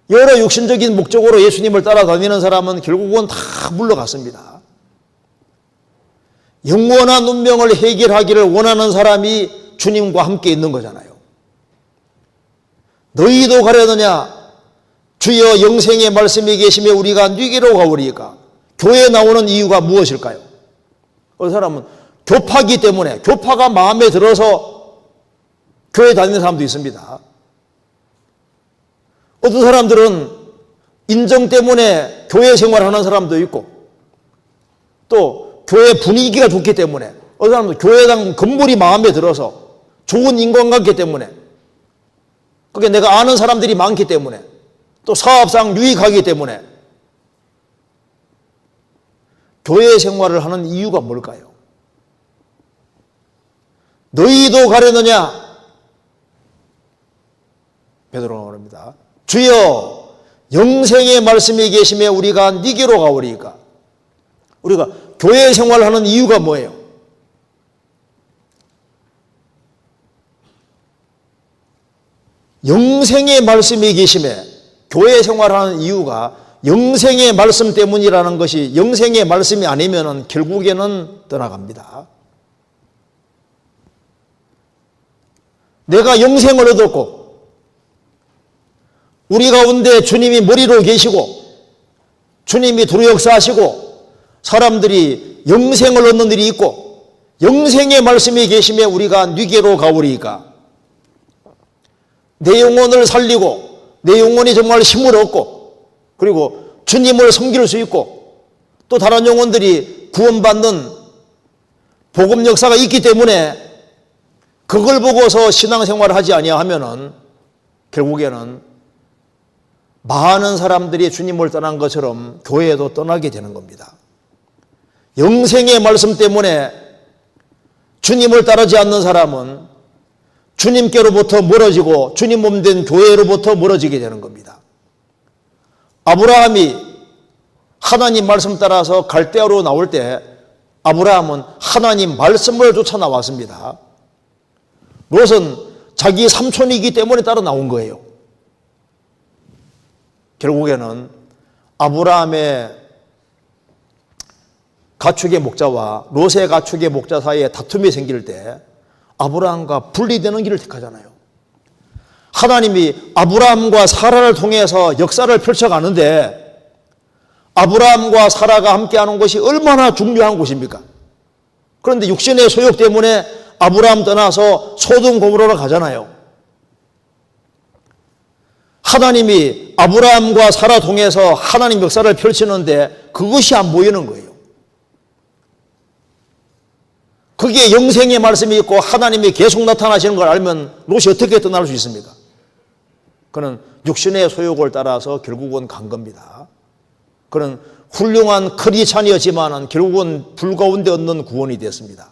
여러 육신적인 목적으로 예수님을 따라다니는 사람은 결국은 다 물러갔습니다. 영원한 운명을 해결하기를 원하는 사람이 주님과 함께 있는 거잖아요. 너희도 가려느냐? 주여, 영생의 말씀이 계시며 우리가 위기로 가오리이까. 교회에 나오는 이유가 무엇일까요? 어떤 사람은 교파기 때문에, 교파가 마음에 들어서 교회 다니는 사람도 있습니다. 어떤 사람들은 인정 때문에 교회 생활하는 사람도 있고, 또 교회 분위기가 좋기 때문에, 어떤 사람은 교회당 건물이 마음에 들어서 좋은 인간관계 때문에, 그게 내가 아는 사람들이 많기 때문에, 또 사업상 유익하기 때문에 교회 생활을 하는 이유가 뭘까요? 너희도 가려느냐? 베드로가 말합니다. 주여, 영생의 말씀이 계시며 우리가 니게로 가오리이까. 우리가 교회 생활하는 이유가 뭐예요? 영생의 말씀이 계심에 교회 생활하는 이유가 영생의 말씀 때문이라는 것이, 영생의 말씀이 아니면 결국에는 떠나갑니다. 내가 영생을 얻었고 우리 가운데 주님이 머리로 계시고 주님이 두루 역사하시고 사람들이 영생을 얻는 일이 있고 영생의 말씀이 계심에 우리가 니게로 가오리이까. 내 영혼을 살리고 내 영혼이 정말 힘을 얻고 그리고 주님을 섬길 수 있고 또 다른 영혼들이 구원받는 복음 역사가 있기 때문에 그걸 보고서 신앙생활을 하지 아니하면은 결국에는 많은 사람들이 주님을 떠난 것처럼 교회도 떠나게 되는 겁니다. 영생의 말씀 때문에 주님을 따르지 않는 사람은 주님께로부터 멀어지고 주님 몸 된 교회로부터 멀어지게 되는 겁니다. 아브라함이 하나님 말씀 따라서 갈대아로 나올 때 아브라함은 하나님 말씀을 쫓아 나왔습니다. 롯은 자기 삼촌이기 때문에 따라 나온 거예요. 결국에는 아브라함의 가축의 목자와 롯의 가축의 목자 사이에 다툼이 생길 때 아브라함과 분리되는 길을 택하잖아요. 하나님이 아브라함과 사라를 통해서 역사를 펼쳐가는데 아브라함과 사라가 함께하는 것이 얼마나 중요한 곳입니까? 그런데 육신의 소욕 때문에 아브라함 떠나서 소돔 고모라로 가잖아요. 하나님이 아브라함과 사라 통해서 하나님 역사를 펼치는데 그것이 안 보이는 거예요. 거기에 영생의 말씀이 있고 하나님이 계속 나타나시는 걸 알면 롯이 어떻게 떠날 수 있습니까? 그는 육신의 소욕을 따라서 결국은 간 겁니다. 그는 훌륭한 크리스찬이었지만 결국은 불 가운데 얻는 구원이 됐습니다.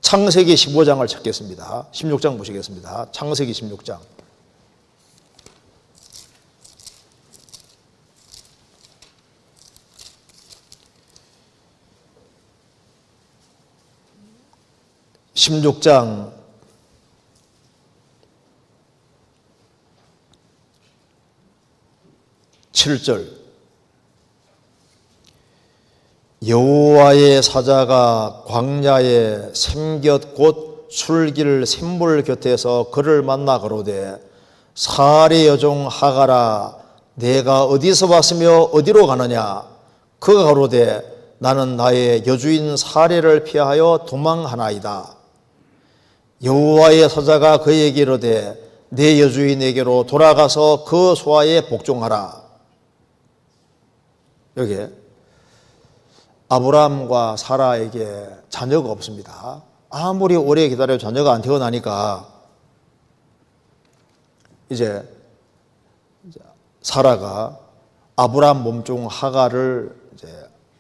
창세기 15장을 찾겠습니다. 16장 보시겠습니다. 창세기 16장. (16장) 7절 여호와의 사자가 광야의 샘곁 곧 술길 샘물 곁에서 그를 만나 가로되 사례 여종 하가라 내가 어디서 왔으며 어디로 가느냐 그가 가로되 나는 나의 여주인 사례를 피하여 도망하나이다. 여호와의 사자가 그에게 이르되 내 여주인에게로 돌아가서 그 소아에 복종하라. 여기 아브라함과 사라에게 자녀가 없습니다. 아무리 오래 기다려도 자녀가 안 태어나니까 이제 사라가 아브라함 몸종 하갈을 이제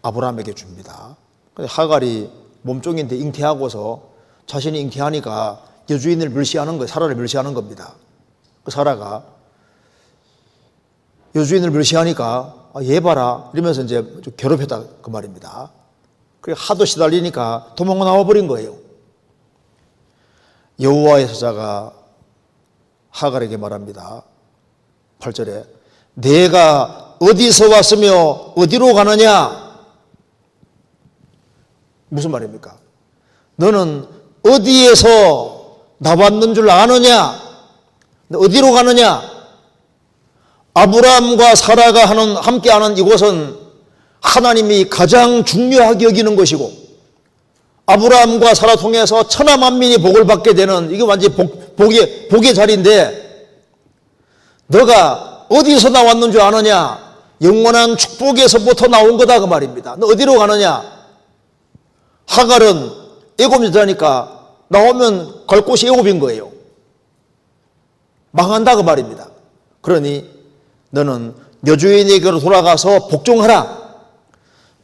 아브라함에게 줍니다. 하갈이 몸종인데 잉태하고서 자신이 잉태하니까 여주인을 멸시하는 거예요. 사라를 멸시하는 겁니다. 그 사라가 여주인을 멸시하니까 얘 봐라 이러면서 이제 좀 괴롭혔다 그 말입니다. 그래 하도 시달리니까 도망가 나와버린 거예요. 여호와의 사자가 하갈에게 말합니다. 8절에 내가 어디서 왔으며 어디로 가느냐? 무슨 말입니까? 너는 어디에서 나왔는 줄 아느냐? 어디로 가느냐? 아브라함과 사라가 함께하는 이곳은 하나님이 가장 중요하게 여기는 것이고 아브라함과 사라 통해서 천하 만민이 복을 받게 되는 이게 완전히 복의 자리인데 너가 어디서 나왔는 줄 아느냐? 영원한 축복에서부터 나온 거다 그 말입니다. 너 어디로 가느냐? 하갈은 애굽 여자니까 나오면 갈 곳이 애굽인 거예요. 망한다 그 말입니다. 그러니 너는 여주인에게로 돌아가서 복종하라.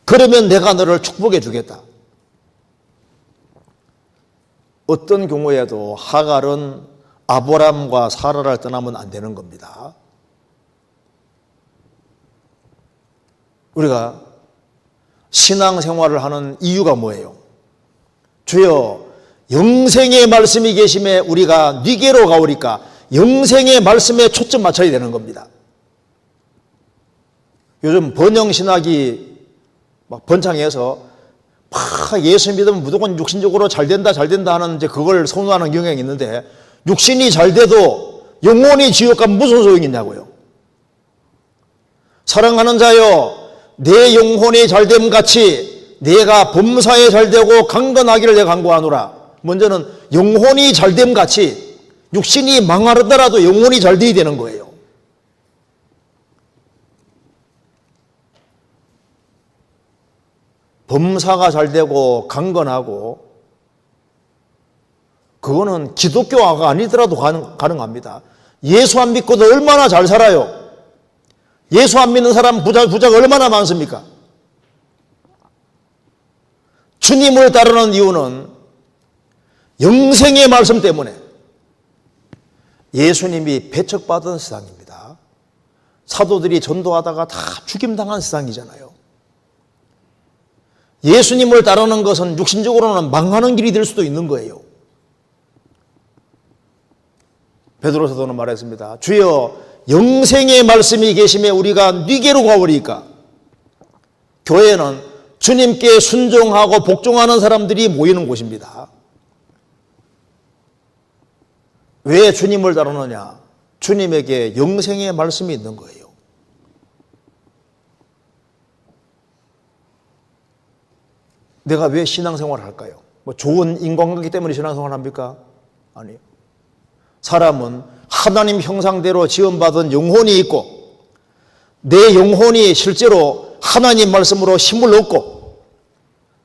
그러면 내가 너를 축복해 주겠다. 어떤 경우에도 하갈은 아브라함과 사라를 떠나면 안 되는 겁니다. 우리가 신앙생활을 하는 이유가 뭐예요? 주여 영생의 말씀이 계심에 우리가 네게로 가오리까 영생의 말씀에 초점 맞춰야 되는 겁니다. 요즘 번영신학이 막 번창해서 막 예수 믿으면 무조건 육신적으로 잘 된다 하는 이제 그걸 선호하는 경향이 있는데 육신이 잘 돼도 영혼이 지옥 가면 무슨 소용이 있냐고요. 사랑하는 자여 내 영혼이 잘됨 같이 내가 범사에 잘되고 강건하기를 내가 간구하노라. 먼저는 영혼이 잘됨 같이 육신이 망하더라도 영혼이 잘 돼야 되는 거예요. 범사가 잘되고 강건하고 그거는 기독교가 아니더라도 가능합니다. 예수 안 믿고도 얼마나 잘 살아요. 예수 안 믿는 사람 부자가 얼마나 많습니까? 주님을 따르는 이유는 영생의 말씀 때문에 예수님이 배척받은 세상입니다. 사도들이 전도하다가 다 죽임당한 세상이잖아요. 예수님을 따르는 것은 육신적으로는 망하는 길이 될 수도 있는 거예요. 베드로 사도는 말했습니다. 주여 영생의 말씀이 계심에 우리가 뉘게로 가오리이까. 교회는 주님께 순종하고 복종하는 사람들이 모이는 곳입니다. 왜 주님을 따르느냐? 주님에게 영생의 말씀이 있는 거예요. 내가 왜 신앙생활을 할까요? 뭐 좋은 인간관계 때문에 신앙생활을 합니까? 아니요. 사람은 하나님 형상대로 지음받은 영혼이 있고 내 영혼이 실제로 하나님 말씀으로 힘을 얻고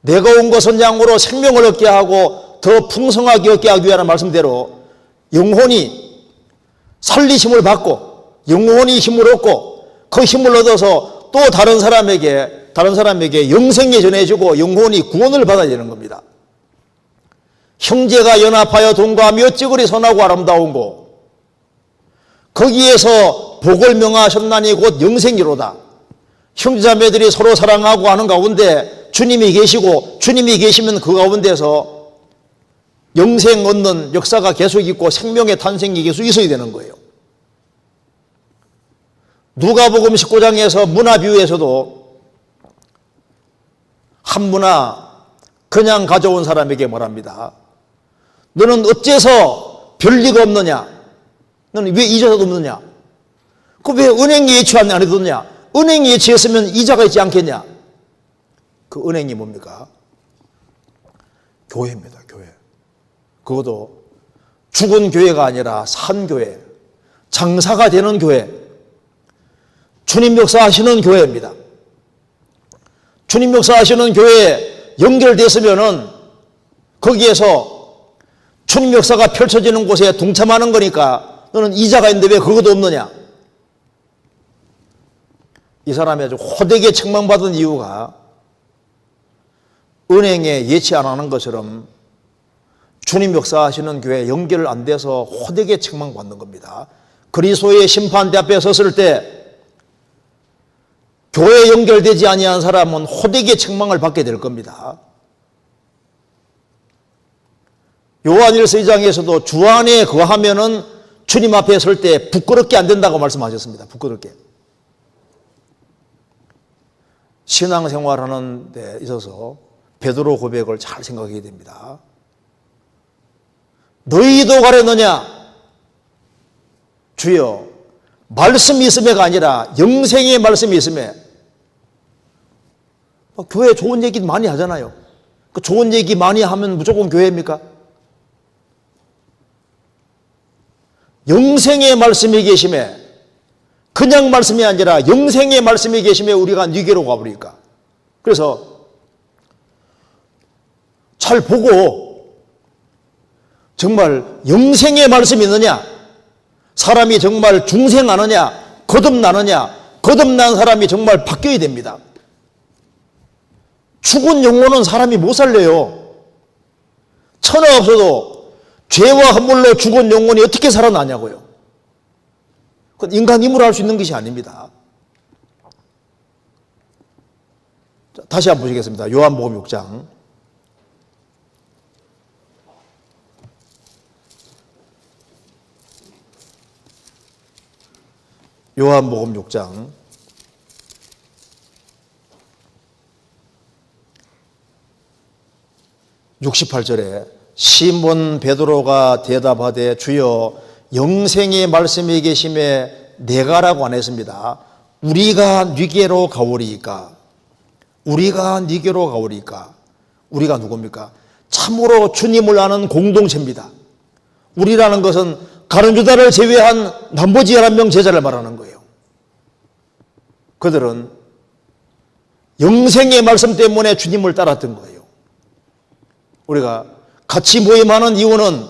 내가 온 것은 양으로 생명을 얻게 하고 더 풍성하게 얻게 하기 위한 말씀대로 영혼이 살리심을 받고 영혼이 힘을 얻고 그 힘을 얻어서 또 다른 사람에게 영생에 전해주고 영혼이 구원을 받아야 되는 겁니다. 형제가 연합하여 동거하며 찌그리 선하고 아름다운 곳 거기에서 복을 명하셨나니 곧 영생이로다. 형제자매들이 서로 사랑하고 하는 가운데 주님이 계시고 주님이 계시면 그 가운데서 영생 얻는 역사가 계속 있고 생명의 탄생이 계속 있어야 되는 거예요. 누가복음 19장에서 문화비유에서도 한 문화 그냥 가져온 사람에게 말합니다. 너는 어째서 별리가 없느냐? 너는 왜 이자가 없느냐? 그 왜 은행에 예치 안 해뒀냐? 은행에 예치했으면 이자가 있지 않겠냐? 그 은행이 뭡니까? 교회입니다. 교회. 그것도 죽은 교회가 아니라 산 교회, 장사가 되는 교회, 주님 역사하시는 교회입니다. 주님 역사하시는 교회에 연결됐으면은 거기에서 주님 역사가 펼쳐지는 곳에 동참하는 거니까 너는 이자가 있는데 왜 그것도 없느냐? 이 사람이 아주 호되게 책망받은 이유가 은행에 예치 안 하는 것처럼 주님 역사하시는 교회에 연결 안 돼서 호되게 책망받는 겁니다. 그리스도의 심판대 앞에 섰을 때 교회에 연결되지 아니한 사람은 호되게 책망을 받게 될 겁니다. 요한일서 2장에서도 주 안에 거하면은 주님 앞에 설 때 부끄럽게 안 된다고 말씀하셨습니다. 부끄럽게. 신앙생활하는 데 있어서 베드로 고백을 잘 생각해야 됩니다. 너희도 가려느냐? 주여 말씀이 있음에가 아니라 영생의 말씀이 있음에. 교회 좋은 얘기 많이 하잖아요. 그 좋은 얘기 많이 하면 무조건 교회입니까? 영생의 말씀이 계심에 그냥 말씀이 아니라 영생의 말씀이 계심에 우리가 뉘게로 가버리니까. 그래서 잘 보고 정말 영생의 말씀이 있느냐, 사람이 정말 중생하느냐, 거듭나느냐, 거듭난 사람이 정말 바뀌어야 됩니다. 죽은 영혼은 사람이 못 살려요. 천하 없어도 죄와 허물로 죽은 영혼이 어떻게 살아나냐고요. 그건 인간 힘으로 할 수 있는 것이 아닙니다. 자, 다시 한번 보시겠습니다. 요한복음 6장. 요한복음 6장 68절에 시몬 베드로가 대답하되 주여 영생의 말씀이 계심에 내가라고 안 했습니다. 우리가 뉘게로 가오리이까. 우리가 뉘게로 가오리이까. 우리가 누굽니까? 참으로 주님을 아는 공동체입니다. 우리라는 것은 가룟 유다를 제외한 나머지 11명 제자를 말하는 거예요. 그들은 영생의 말씀 때문에 주님을 따랐던 거예요. 우리가 같이 모임하는 이유는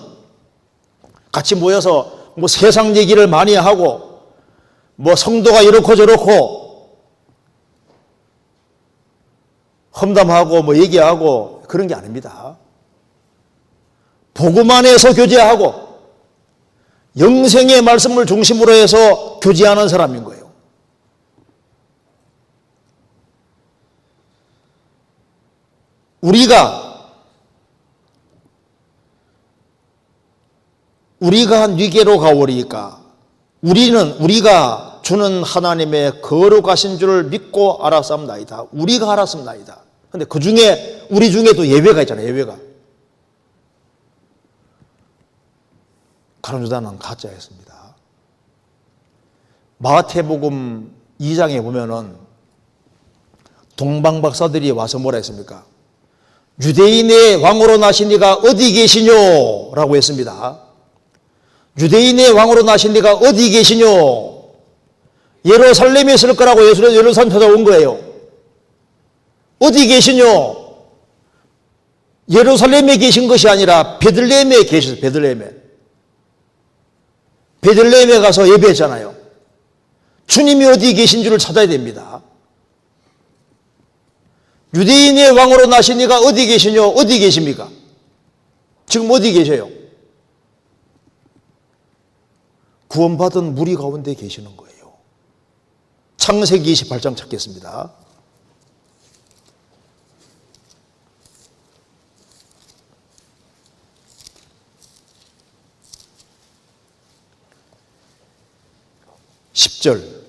같이 모여서 뭐 세상 얘기를 많이 하고 뭐 성도가 이렇고 저렇고 험담하고 뭐 얘기하고 그런 게 아닙니다. 복음 안에서 교제하고 영생의 말씀을 중심으로 해서 교제하는 사람인 거예요. 우리가 위계로 가오리까 우리가 주는 하나님의 거룩하신 줄을 믿고 알았습나이다. 우리가 알았습나이다. 근데 그 중에 우리 중에도 예외가 있잖아요. 예외가. 가룟유다는 가짜였습니다. 마태복음 2장에 보면은 동방박사들이 와서 뭐라 했습니까? 유대인의 왕으로 나신 이가 어디 계시뇨? 라고 했습니다. 유대인의 왕으로 나신 이가 어디 계시뇨? 예루살렘에 있을 거라고 예루살렘 찾아온 거예요. 어디 계시뇨? 예루살렘에 계신 것이 아니라 베들레헴에 계셨어요. 베들레헴에 가서 예배했잖아요. 주님이 어디 계신 줄을 찾아야 됩니다. 유대인의 왕으로 나신 이가 어디 계시뇨? 어디 계십니까? 지금 어디 계셔요? 구원받은 무리 가운데 계시는 거예요. 창세기 28장 찾겠습니다. (10절)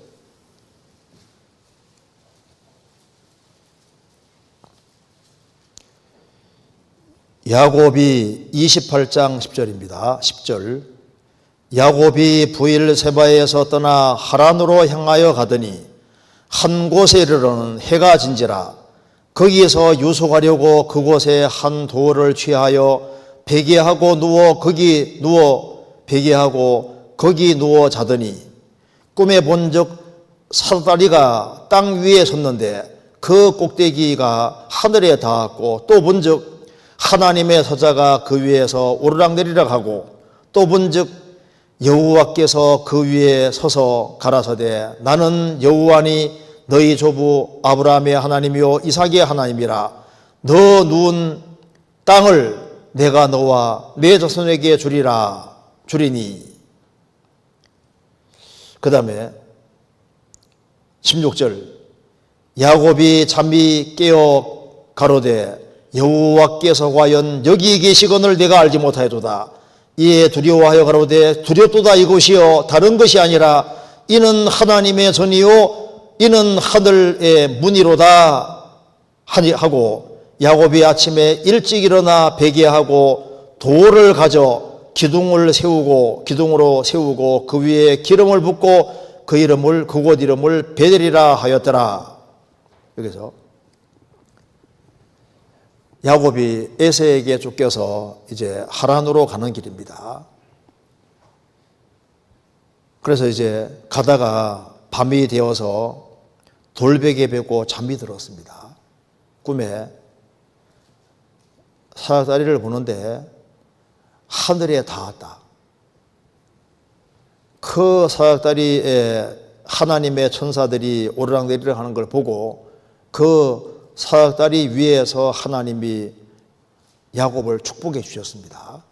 야곱이 28장 10절입니다. 10절 야곱이 부엘세바에서 떠나 하란으로 향하여 가더니 한 곳에 이르러는 해가 진지라 거기에서 유숙하려고 그곳에 한 돌을 취하여 베개하고 거기 누워 자더니 꿈에 본즉 사다리가 땅 위에 섰는데 그 꼭대기가 하늘에 닿았고 또 본즉 하나님의 사자가 그 위에서 오르락내리락 하고 또 본즉 여호와께서 그 위에 서서 가라사대 나는 여호와니 너희 조부 아브라함의 하나님이요 이삭의 하나님이라 너 누운 땅을 내가 너와 내 자손에게 주리니 그 다음에 16절 야곱이 잠이 깨어 가로되 여호와께서 과연 여기 계시거늘 내가 알지 못하였도다. 이에 두려워하여 가로되 두렵도다 이것이요 다른 것이 아니라 이는 하나님의 전이요 이는 하늘의 문이로다 하고 야곱이 아침에 일찍 일어나 베개하고 돌을 가져 기둥으로 세우고 그 위에 기름을 붓고 그곳 이름을 베델이라 하였더라. 여기서 야곱이 에서에게 쫓겨서 이제 하란으로 가는 길입니다. 그래서 이제 가다가 밤이 되어서 돌베개 베고 잠이 들었습니다. 꿈에 사다리를 보는데 하늘에 닿았다. 그 사닥다리에 하나님의 천사들이 오르락내리락 하는 걸 보고 그 사닥다리 위에서 하나님이 야곱을 축복해 주셨습니다.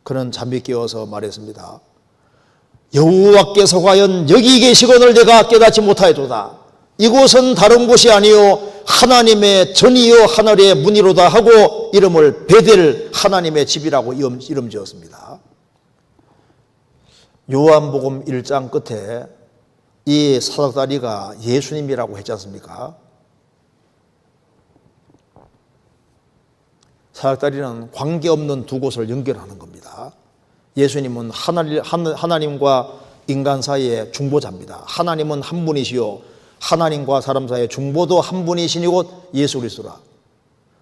그는 잠이 깨어서 말했습니다. 여호와께서 과연 여기 계시거늘 내가 깨닫지 못하였도다. 이곳은 다른 곳이 아니요 하나님의 전이요 하늘의 문이로다 하고 이름을 베델 하나님의 집이라고 이름 지었습니다. 요한복음 1장 끝에 이 사닥다리가 예수님이라고 했지 않습니까? 사닥다리는 관계없는 두 곳을 연결하는 겁니다. 예수님은 하나님과 인간 사이의 중보자입니다. 하나님은 한 분이시요 하나님과 사람 사이의 중보도 한 분이시니 곧 예수 그리스도라.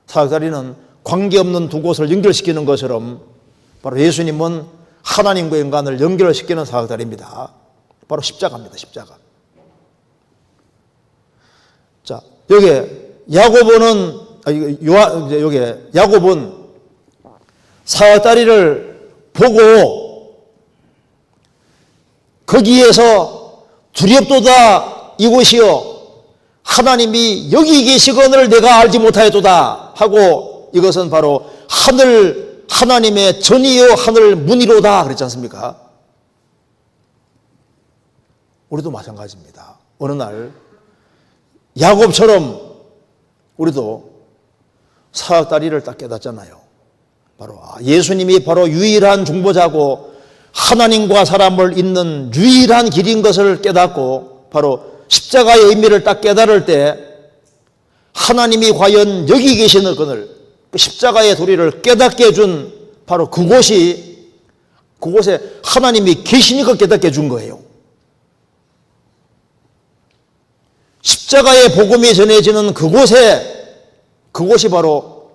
사닥다리는 관계없는 두 곳을 연결시키는 것처럼 바로 예수님은 하나님과 인간을 연결시키는 사닥다리입니다. 바로 십자가입니다. 십자가. 자, 야곱은 사닥다리를 보고 거기에서 두렵도다 이곳이요 하나님이 여기 계시거늘 내가 알지 못하였도다 하고 이것은 바로 하나님의 전이요 하늘 문이로다 그랬지 않습니까? 우리도 마찬가지입니다. 어느 날 야곱처럼 우리도 사학다리를 딱 깨닫잖아요. 바로 예수님이 바로 유일한 중보자고 하나님과 사람을 잇는 유일한 길인 것을 깨닫고 바로 십자가의 의미를 딱 깨달을 때 하나님이 과연 여기 계시는 그늘, 그 십자가의 도리를 깨닫게 해준 바로 그곳에 하나님이 계시니까 깨닫게 해준 거예요. 십자가의 복음이 전해지는 그곳이 바로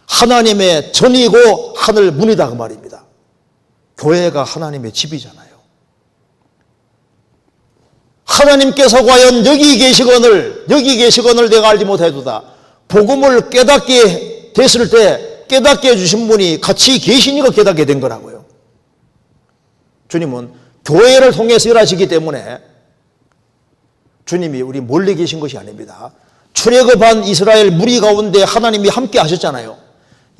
하나님의 전이고 하늘 문이다 그 말입니다. 교회가 하나님의 집이잖아요. 하나님께서 과연 여기 계시거늘 내가 알지 못해도다. 복음을 깨닫게 됐을 때 깨닫게 해주신 분이 같이 계시니까 깨닫게 된 거라고요. 주님은 교회를 통해서 일하시기 때문에 주님이 우리 멀리 계신 것이 아닙니다. 출애굽한 이스라엘 무리 가운데 하나님이 함께 하셨잖아요.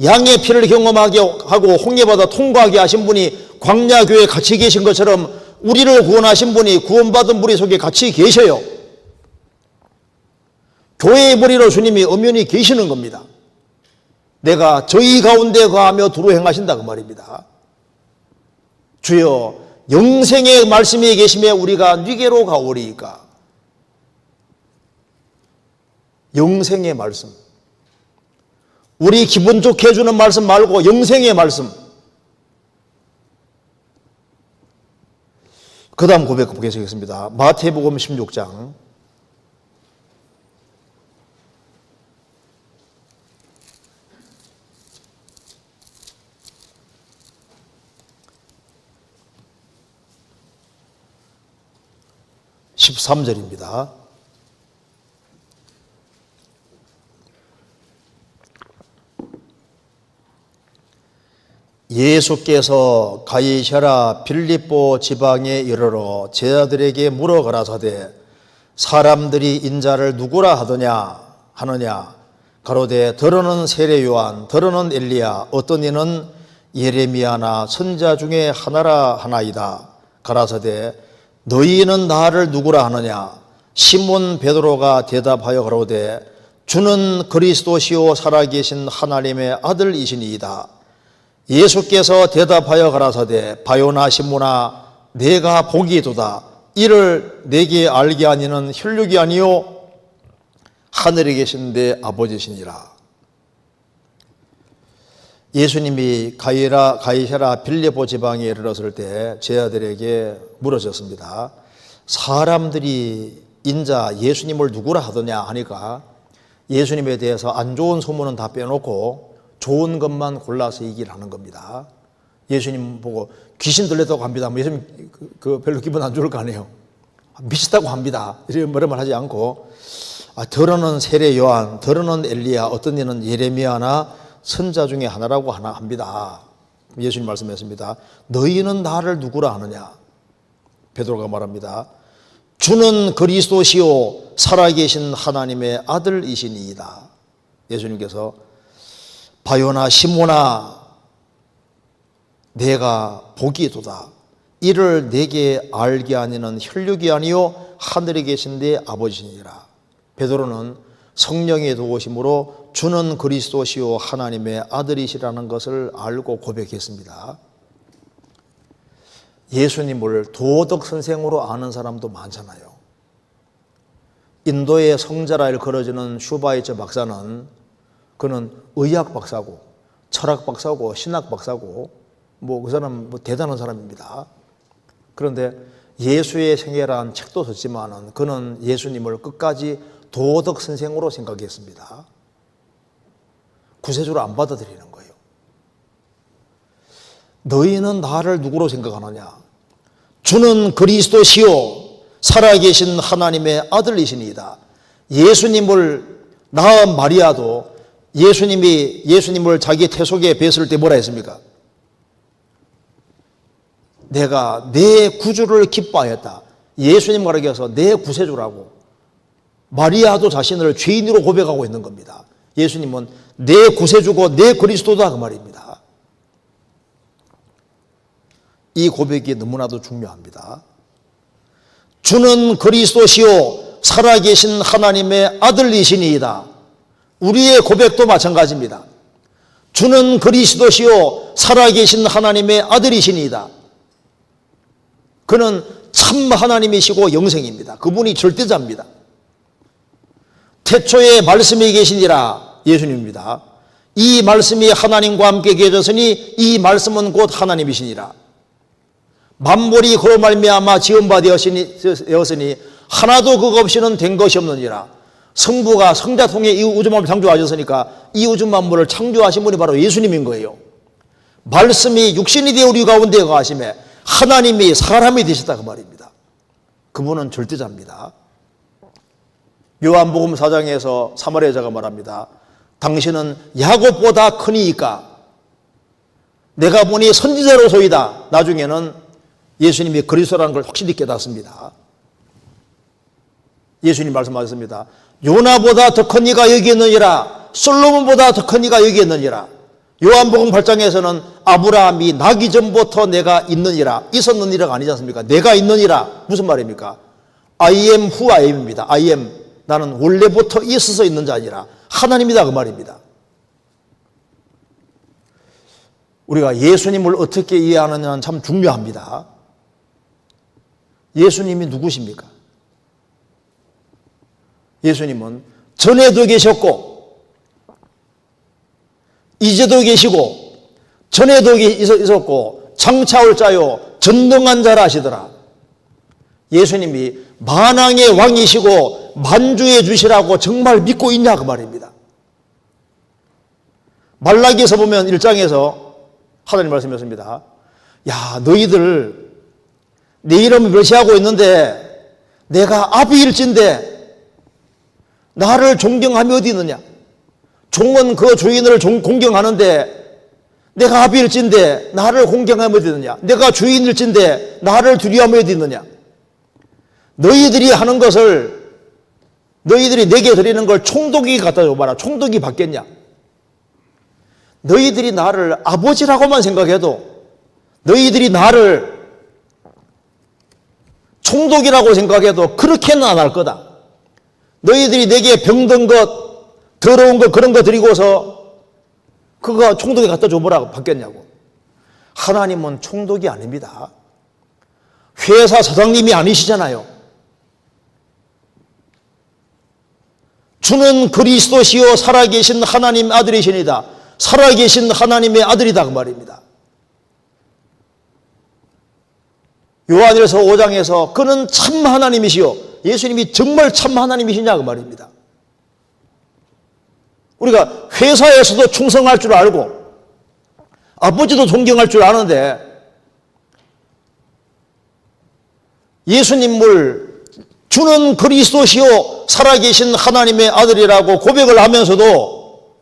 양의 피를 경험하게 하고 홍해바다 통과하게 하신 분이 광야교회에 같이 계신 것처럼 우리를 구원하신 분이 구원받은 무리 속에 같이 계셔요. 교회의 머리로 주님이 엄연히 계시는 겁니다. 내가 저희 가운데 거하며 두루 행하신다 그 말입니다. 주여 영생의 말씀이 계시며 우리가 네게로 가오리이까. 영생의 말씀, 우리 기분 좋게 해주는 말씀 말고 영생의 말씀. 그 다음 고백 보겠습니다. 마태복음 16장 13절입니다. 예수께서 가이사랴 빌립보 지방에 이르러 제자들에게 물어 가라사대 사람들이 인자를 누구라 하느냐 가로되 더러는 세례 요한 더러는 엘리야 어떤 이는 예레미야나 선자 중에 하나라 하나이다. 가라사대 너희는 나를 누구라 하느냐. 시몬 베드로가 대답하여 가로되 주는 그리스도시요 살아계신 하나님의 아들이시니이다. 예수께서 대답하여 가라사대 바요나 시몬아 내가 보기도다. 이를 내게 알게 하니는 혈육이 아니요 하늘에 계신 내 아버지시니라. 예수님이 가이사랴 빌립보 지방에 이르렀을 때 제자들에게 물으셨습니다. 사람들이 인자 예수님을 누구라 하더냐 하니까 예수님에 대해서 안 좋은 소문은 다 빼놓고 좋은 것만 골라서 얘기를 하는 겁니다. 예수님 보고 귀신 들렸다고 합니다. 예수님 별로 기분 안 좋을 거 아니에요. 미쳤다고 합니다. 이런 말 하지 않고 더러는 세례 요한, 더러는 엘리야, 어떤 이는 예레미야나 선자 중에 하나라고 합니다. 예수님 말씀했습니다. 너희는 나를 누구라 하느냐? 베드로가 말합니다. 주는 그리스도시요 살아계신 하나님의 아들이시니이다. 예수님께서 바요나 시몬아 내가 보기도다. 이를 내게 알게 하니는 혈육이 아니요 하늘에 계신 내 아버지니라. 베드로는 성령의 도우심으로 주는 그리스도시요 하나님의 아들이시라는 것을 알고 고백했습니다. 예수님을 도덕 선생으로 아는 사람도 많잖아요. 인도의 성자라 일컬어지는 슈바이처 박사는 그는 의학 박사고 철학 박사고 신학 박사고 그 사람 대단한 사람입니다. 그런데 예수의 생애라는 책도 썼지만은 그는 예수님을 끝까지 도덕 선생으로 생각했습니다. 구세주를 안 받아들이는 거예요. 너희는 나를 누구로 생각하느냐? 주는 그리스도시요 살아계신 하나님의 아들이시니이다. 예수님을 낳은 마리아도 예수님을 자기 태속에 뵀을 때 뭐라 했습니까? 내가 내 구주를 기뻐하였다. 예수님 말하기에서 내 구세주라고. 마리아도 자신을 죄인으로 고백하고 있는 겁니다. 예수님은 내 구세주고 내 그리스도다 그 말입니다. 이 고백이 너무나도 중요합니다. 주는 그리스도시요 살아계신 하나님의 아들이시니이다. 우리의 고백도 마찬가지입니다. 주는 그리스도시요 살아계신 하나님의 아들이시니이다. 그는 참 하나님이시고 영생입니다. 그분이 절대자입니다. 태초에 말씀이 계시니라 예수님입니다. 이 말씀이 하나님과 함께 계셨으니 이 말씀은 곧 하나님이시니라. 만물이 그로 말미암아 지은 바 되었으니 하나도 그것 없이는 된 것이 없느니라. 성부가 성자 통해 이 우주만물을 창조하셨으니까 이 우주만물을 창조하신 분이 바로 예수님인 거예요. 말씀이 육신이 되어 우리 가운데 거하심에 하나님이 사람이 되셨다 그 말입니다. 그분은 절대자입니다. 요한복음 4장에서 사마리아 여자가 말합니다. 당신은 야곱보다 크니이까 내가 보니 선지자로소이다. 나중에는 예수님이 그리스도라는 걸 확실히 깨닫습니다. 예수님 말씀하셨습니다. 요나보다 더 큰 이가 여기 있느니라. 솔로몬보다 더 큰 이가 여기 있느니라. 요한복음 8장에서는 아브라함이 나기 전부터 내가 있느니라. 있었느니라가 아니지 않습니까? 내가 있느니라. 무슨 말입니까? I am who I am입니다. I am. 나는 원래부터 있어서 있는 자 아니라 하나님이다 그 말입니다. 우리가 예수님을 어떻게 이해하느냐는 참 중요합니다. 예수님이 누구십니까? 예수님은 전에도 계셨고 이제도 계시고 전에도 있었고 장차올 자요 전능한 자라 하시더라. 예수님이 만왕의 왕이시고 만주의 주시라고 정말 믿고 있냐 그 말입니다. 말라기에서 보면 1장에서 하나님 말씀하셨습니다. 야, 너희들 내 이름을 멸시하고 있는데 내가 아비일진데 나를 존경함이 어디 있느냐? 종은 그 주인을 공경하는데 내가 아비일진데 나를 공경함이 어디 있느냐? 내가 주인일진데 나를 두려움이 어디 있느냐? 너희들이 하는 것을 너희들이 내게 드리는 걸 총독이 갖다 줘봐라. 총독이 받겠냐? 너희들이 나를 아버지라고만 생각해도 너희들이 나를 총독이라고 생각해도 그렇게는 안 할 거다. 너희들이 내게 병든 것, 더러운 것 그런 거 드리고서 그거 총독에 갖다 줘보라고 받겠냐고. 하나님은 총독이 아닙니다. 회사 사장님이 아니시잖아요. 주는 그리스도시요 살아계신 하나님 아들이시니다. 살아계신 하나님의 아들이다 그 말입니다. 요한일서 5장에서 그는 참 하나님이시요. 예수님이 정말 참 하나님이시냐 그 말입니다. 우리가 회사에서도 충성할 줄 알고 아버지도 존경할 줄 아는데 예수님을 주는 그리스도시요 살아계신 하나님의 아들이라고 고백을 하면서도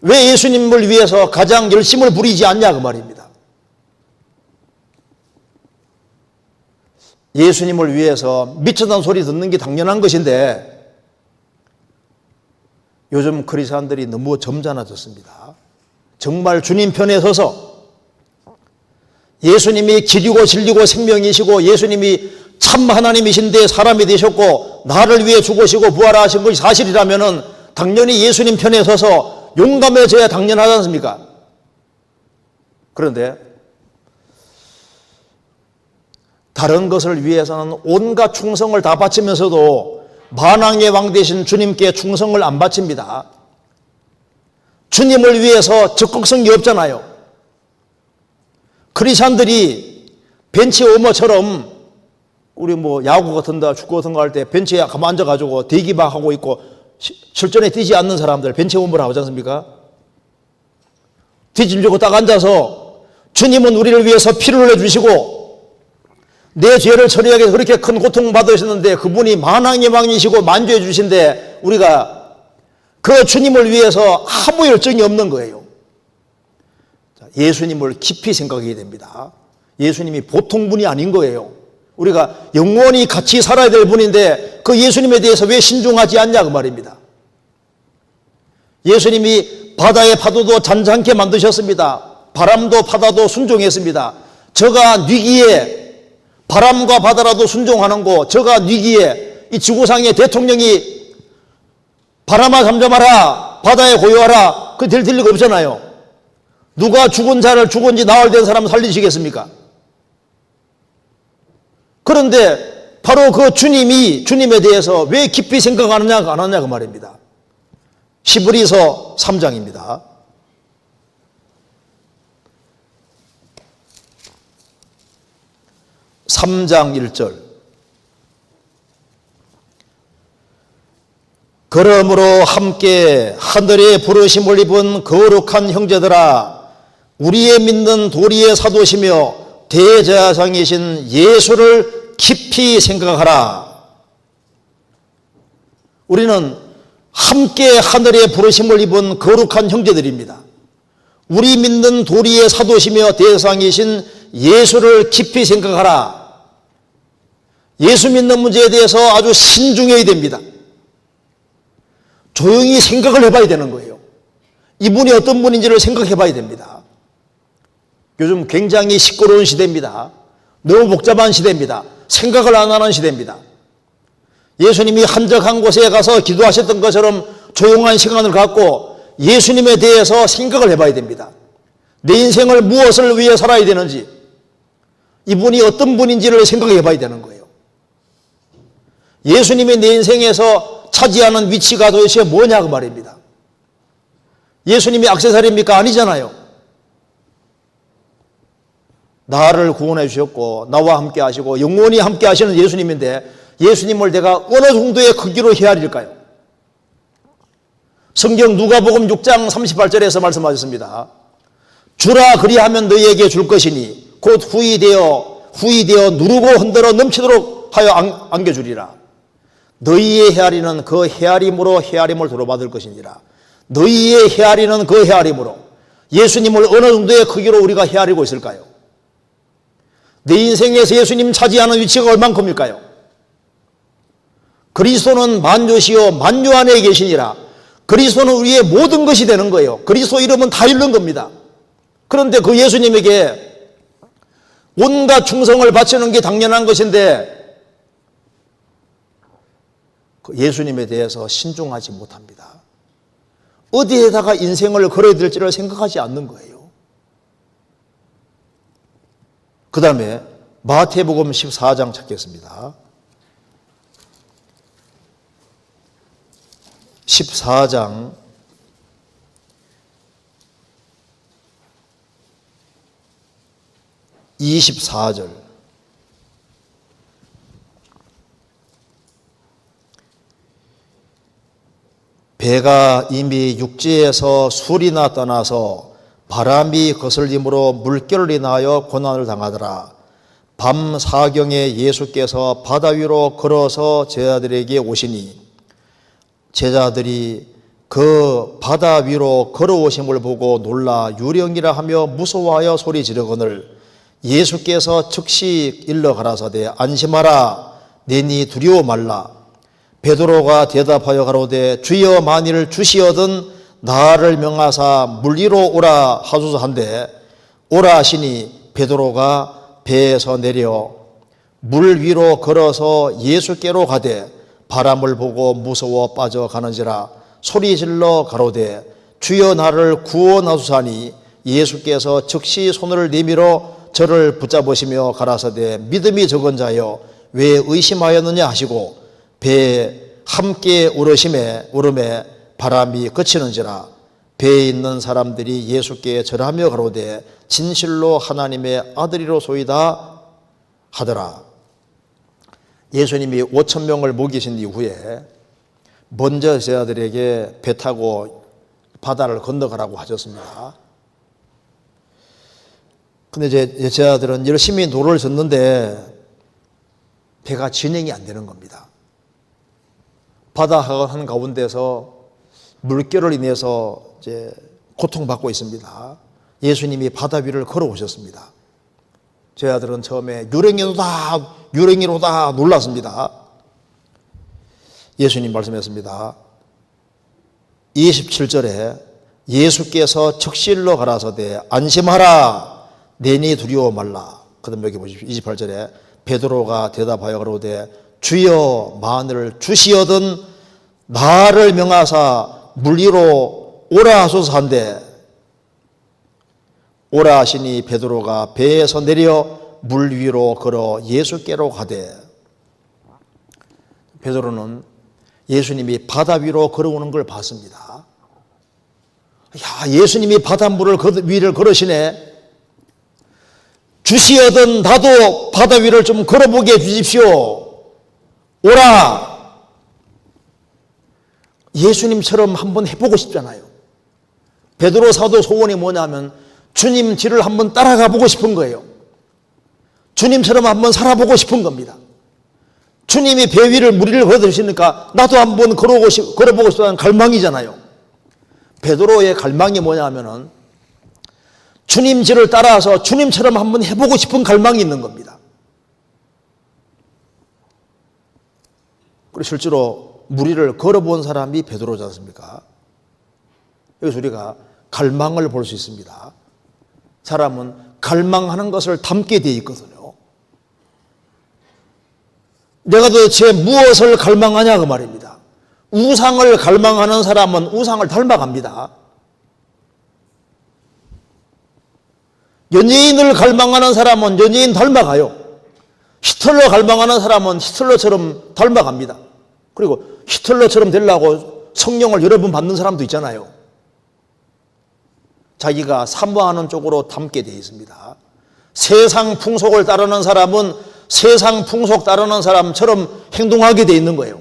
왜 예수님을 위해서 가장 열심을 부리지 않냐 그 말입니다. 예수님을 위해서 미쳤다는 소리 듣는 게 당연한 것인데 요즘 크리스찬들이 너무 점잖아졌습니다. 정말 주님 편에 서서 예수님이 길이고 진리고 생명이시고 예수님이 참 하나님이신데 사람이 되셨고 나를 위해 죽으시고 부활하신 것이 사실이라면 당연히 예수님 편에 서서 용감해져야 당연하지 않습니까? 그런데 다른 것을 위해서는 온갖 충성을 다 바치면서도 만왕의 왕 되신 주님께 충성을 안 바칩니다. 주님을 위해서 적극성이 없잖아요. 크리스찬들이 벤치 오머처럼 우리 뭐 야구 같은 데 축구 같은 거 할 때 벤치에 가만 앉아가지고 대기만 하고 있고 실전에 뛰지 않는 사람들 벤치 오머를 하지 않습니까? 뒤집고 딱 앉아서 주님은 우리를 위해서 피를 흘려주시고 내 죄를 처리하기 위해서 그렇게 큰 고통 받으셨는데 그분이 만왕의 왕이시고 만주해 주신데 우리가 그 주님을 위해서 아무 열정이 없는 거예요. 예수님을 깊이 생각해야 됩니다. 예수님이 보통 분이 아닌 거예요. 우리가 영원히 같이 살아야 될 분인데 그 예수님에 대해서 왜 신중하지 않냐 그 말입니다. 예수님이 바다의 파도도 잔잔케 만드셨습니다. 바람도 바다도 순종했습니다. 저가 뉘기에 바람과 바다라도 순종하는 거 저가 뉘기에 이 지구상의 대통령이 바람아 잠잠하라 바다에 고요하라. 그 될 리가 없잖아요. 누가 죽은 자를 죽은지 나흘 된 사람을 살리시겠습니까? 그런데 바로 그 주님에 대해서 왜 깊이 생각 안 하냐 그 말입니다. 히브리서 3장입니다. 3장 1절. 그러므로 함께 하늘의 부르심을 입은 거룩한 형제들아, 우리의 믿는 도리의 사도시며 대제사장이신 예수를 깊이 생각하라. 우리는 함께 하늘의 부르심을 입은 거룩한 형제들입니다. 우리 믿는 도리의 사도시며 대제사장이신 예수를 깊이 생각하라. 예수 믿는 문제에 대해서 아주 신중해야 됩니다. 조용히 생각을 해봐야 되는 거예요. 이분이 어떤 분인지를 생각해 봐야 됩니다. 요즘 굉장히 시끄러운 시대입니다. 너무 복잡한 시대입니다. 생각을 안 하는 시대입니다. 예수님이 한적한 곳에 가서 기도하셨던 것처럼 조용한 시간을 갖고 예수님에 대해서 생각을 해봐야 됩니다. 내 인생을 무엇을 위해 살아야 되는지, 이분이 어떤 분인지를 생각해 봐야 되는 거예요. 예수님이 내 인생에서 차지하는 위치가 도대체 뭐냐 그 말입니다. 예수님이 액세서리입니까? 아니잖아요. 나를 구원해 주셨고 나와 함께 하시고 영원히 함께 하시는 예수님인데, 예수님을 내가 어느 정도의 크기로 헤아릴까요? 성경 누가복음 6장 38절에서 말씀하셨습니다. 주라 그리하면 너희에게 줄 것이니 곧 후히 되어 누르고 흔들어 넘치도록 하여 안겨주리라. 너희의 헤아리는 그 헤아림으로 헤아림을 도로받을 것이니라. 너희의 헤아리는 그 헤아림으로. 예수님을 어느 정도의 크기로 우리가 헤아리고 있을까요? 내 인생에서 예수님 차지하는 위치가 얼만큼일까요? 그리스도는 만주시요 만주 안에 계시니라. 그리스도는 우리의 모든 것이 되는 거예요. 그리스도 이름은 다 잃는 겁니다. 그런데 그 예수님에게 온갖 충성을 바치는 게 당연한 것인데 그 예수님에 대해서 신중하지 못합니다. 어디에다가 인생을 걸어야 될지를 생각하지 않는 거예요. 그 다음에 마태복음 14장 찾겠습니다. 14장 24절. 배가 이미 육지에서 술이나 떠나서 바람이 거슬림으로 물결을 인하여 고난을 당하더라. 밤 사경에 예수께서 바다 위로 걸어서 제자들에게 오시니 제자들이 그 바다 위로 걸어오심을 보고 놀라 유령이라 하며 무서워하여 소리 지르거늘 예수께서 즉시 일러 가라사대 안심하라 내니 두려워 말라. 베드로가 대답하여 가로되 주여 만일 주시어든 나를 명하사 물 위로 오라 하소서 한데 오라 하시니 베드로가 배에서 내려 물 위로 걸어서 예수께로 가되 바람을 보고 무서워 빠져가는지라 소리질러 가로되 주여 나를 구원하소서하니 예수께서 즉시 손을 내밀어 저를 붙잡으시며 가라사대 믿음이 적은 자여 왜 의심하였느냐 하시고 배에 함께 울음에 바람이 그치는지라. 배에 있는 사람들이 예수께 절하며 가로되 진실로 하나님의 아들이로소이다 하더라. 예수님이 5,000명을 먹이신 이후에 먼저 제자들에게 배 타고 바다를 건너가라고 하셨습니다. 근데 제자들은 열심히 노를 젓는데 배가 진행이 안 되는 겁니다. 바다 한 가운데서 물결을 인해서 이제 고통받고 있습니다. 예수님이 바다 위를 걸어오셨습니다. 제자들은 처음에 유령이로다 놀랐습니다. 예수님 말씀했습니다. 27절에 예수께서 적실로 가라사대 안심하라 내니 두려워 말라. 그 다음 여기 보십시오. 28절에 베드로가 대답하여 가로되 주여 만일 주시어든 나를 명하사 물 위로 오라 하소서 한데 오라 하시니 베드로가 배에서 내려 물 위로 걸어 예수께로 가되 베드로는 예수님이 바다 위로 걸어오는 걸 봤습니다. 야, 예수님이 바닷물을 위를 걸으시네. 주시어든 나도 바다 위를 좀 걸어보게 해주십시오. 오라. 예수님처럼 한번 해보고 싶잖아요. 베드로 사도 소원이 뭐냐면 주님 뒤를 한번 따라가 보고 싶은 거예요. 주님처럼 한번 살아보고 싶은 겁니다. 주님이 배 위를 물 위를 걸어주시니까 나도 한번 걸어보고 싶다는 갈망이잖아요. 베드로의 갈망이 뭐냐면은 주님 뒤를 따라서 주님처럼 한번 해보고 싶은 갈망이 있는 겁니다. 그리고 실제로 물 위를 걸어본 사람이 베드로지 않습니까? 여기서 우리가 갈망을 볼 수 있습니다. 사람은 갈망하는 것을 담게 되어 있거든요. 내가 도대체 무엇을 갈망하냐 그 말입니다. 우상을 갈망하는 사람은 우상을 닮아갑니다. 연예인을 갈망하는 사람은 연예인 닮아가요. 히틀러 갈망하는 사람은 히틀러처럼 닮아갑니다. 그리고 히틀러처럼 되려고 성령을 여러 번 받는 사람도 있잖아요. 자기가 사모하는 쪽으로 담게 되어 있습니다. 세상 풍속을 따르는 사람은 세상 풍속 따르는 사람처럼 행동하게 되어 있는 거예요.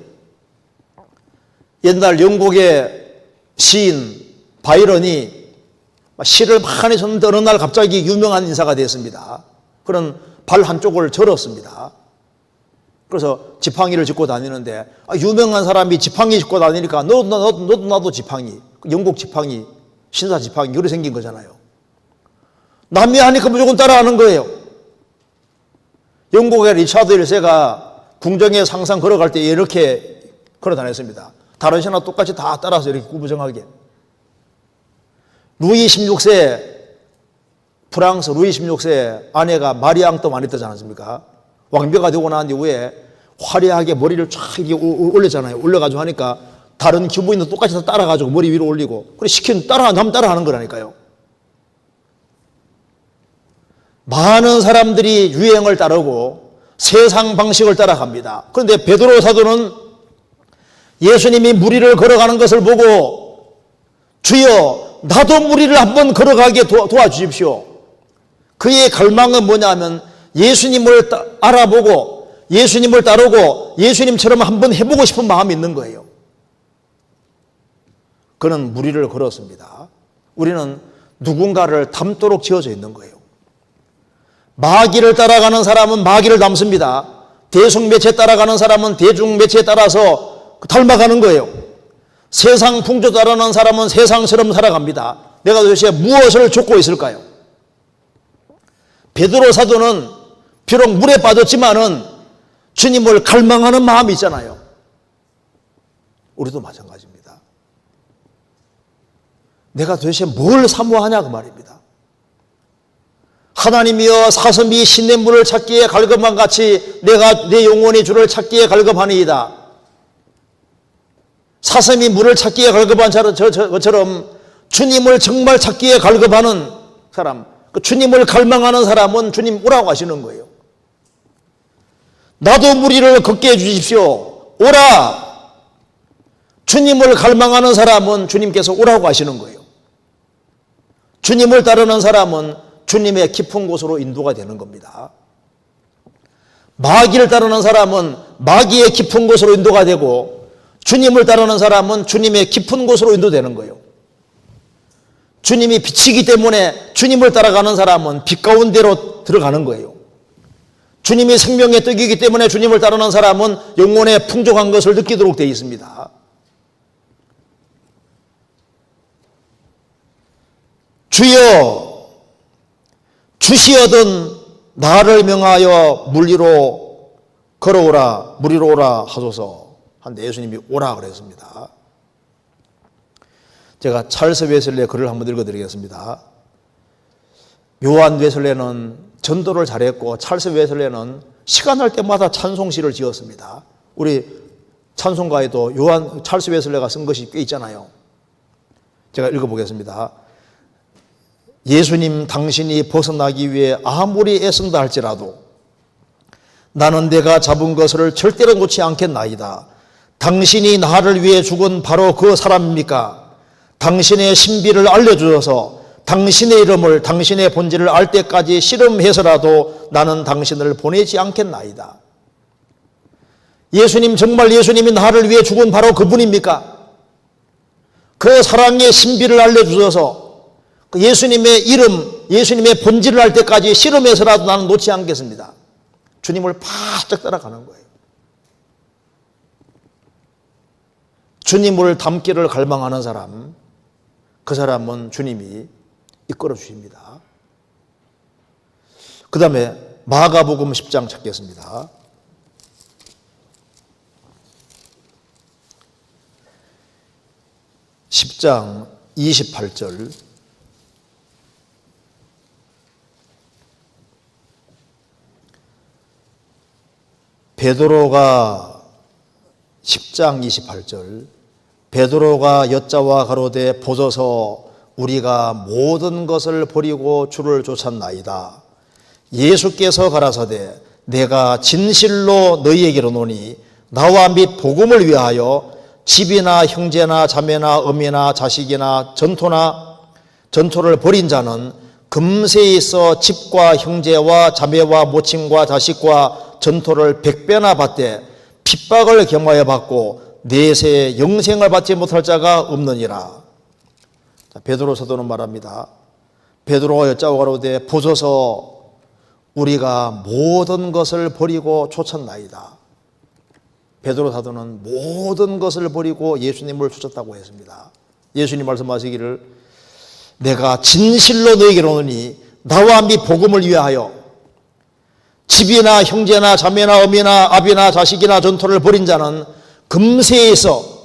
옛날 영국의 시인 바이런이 시를 많이 썼는데 어느 날 갑자기 유명한 인사가 됐습니다. 그런 발 한쪽을 절었습니다. 그래서 지팡이를 짚고 다니는데 유명한 사람이 지팡이 짚고 다니니까 너도 나도 지팡이, 영국 지팡이, 신사 지팡이 이렇게 생긴 거잖아요. 남이 하니까 무조건 따라하는 거예요. 영국의 리차드 1세가 궁정에 항상 걸어갈 때 이렇게 걸어 다녔습니다. 다른 신하와 똑같이 다 따라서 이렇게 구부정하게. 루이 16세, 프랑스 루이 16세 아내가 마리 앙뚜아네트지 않습니까? 왕비가 되고 난 이후에 화려하게 머리를 쫙 이렇게 올렸잖아요. 올려가지고 하니까 다른 귀부인도 똑같이 다 따라가지고 머리 위로 올리고, 그래 시키는 남은 따라하는 거라니까요. 많은 사람들이 유행을 따르고 세상 방식을 따라갑니다. 그런데 베드로 사도는 예수님이 물 위를 걸어가는 것을 보고 주여 나도 물 위를 한번 걸어가게 도와주십시오. 그의 갈망은 뭐냐면 예수님을 알아보고 예수님을 따르고 예수님처럼 한번 해보고 싶은 마음이 있는 거예요. 그는 물 위를 걸었습니다. 우리는 누군가를 닮도록 지어져 있는 거예요. 마귀를 따라가는 사람은 마귀를 닮습니다. 대중매체 따라가는 사람은 대중매체에 따라서 닮아가는 거예요. 세상 풍조 따르는 사람은 세상처럼 살아갑니다. 내가 도대체 무엇을 좇고 있을까요? 베드로 사도는 비록 물에 빠졌지만은 주님을 갈망하는 마음이 있잖아요. 우리도 마찬가지입니다. 내가 도대체 뭘 사모하냐 그 말입니다. 하나님이여 사슴이 신의 물을 찾기에 갈급한 같이 내가 내 영혼이 주를 찾기에 갈급하니이다. 사슴이 물을 찾기에 갈급한 것처럼 주님을 정말 찾기에 갈급하는 사람, 주님을 갈망하는 사람은 주님 오라고 하시는 거예요. 나도 물 위를 걷게 해주십시오. 오라. 주님을 갈망하는 사람은 주님께서 오라고 하시는 거예요. 주님을 따르는 사람은 주님의 깊은 곳으로 인도가 되는 겁니다. 마귀를 따르는 사람은 마귀의 깊은 곳으로 인도가 되고 주님을 따르는 사람은 주님의 깊은 곳으로 인도되는 거예요. 주님이 빛이기 때문에 주님을 따라가는 사람은 빛 가운데로 들어가는 거예요. 주님이 생명의 떡이기 때문에 주님을 따르는 사람은 영혼의 풍족한 것을 느끼도록 되어 있습니다. 주여 주시어든 나를 명하여 물 위로 걸어오라, 물 위로 오라 하소서 한데 예수님이 오라 그랬습니다. 제가 찰스 웨슬레의 글을 한번 읽어드리겠습니다. 요한 웨슬레는 전도를 잘했고 찰스 웨슬레는 시간 날 때마다 찬송시를 지었습니다. 우리 찬송가에도 찰스 웨슬레가 쓴 것이 꽤 있잖아요. 제가 읽어보겠습니다. 예수님, 당신이 벗어나기 위해 아무리 애쓴다 할지라도 나는 내가 잡은 것을 절대로 놓지 않겠나이다. 당신이 나를 위해 죽은 바로 그 사람입니까? 당신의 신비를 알려주셔서 당신의 이름을, 당신의 본질을 알 때까지 실험해서라도 나는 당신을 보내지 않겠나이다. 예수님, 정말 예수님이 나를 위해 죽은 바로 그분입니까? 그 사랑의 신비를 알려주셔서 예수님의 이름, 예수님의 본질을 알 때까지 실험해서라도 나는 놓지 않겠습니다. 주님을 바짝 따라가는 거예요. 주님을 닮기를 갈망하는 사람, 그 사람은 주님이 이끌어 주십니다. 그 다음에 마가복음 10장 찾겠습니다. 10장 28절. 베드로가 10장 28절. 베드로가 여자와 가로되 보소서 우리가 모든 것을 버리고 주를 쫓았나이다. 예수께서 가라사대 내가 진실로 너희에게로 노니 나와 및 복음을 위하여 집이나 형제나 자매나 어미나 자식이나 전토를 벌인 자는 금세에 있어 집과 형제와 자매와 모친과 자식과 전토를 100배나 받되 핍박을 겸하여 받고 내세 영생을 받지 못할 자가 없느니라. 베드로 사도는 말합니다. 베드로가 여짜고 가로되 보소서 우리가 모든 것을 버리고 쫓았나이다. 베드로 사도는 모든 것을 버리고 예수님을 쫓았다고 했습니다. 예수님 말씀하시기를 내가 진실로 너희에게로 오노니 나와 및 복음을 위하여 집이나 형제나 자매나 어미나 아비나 자식이나 전토를 벌인 자는 금세에 있어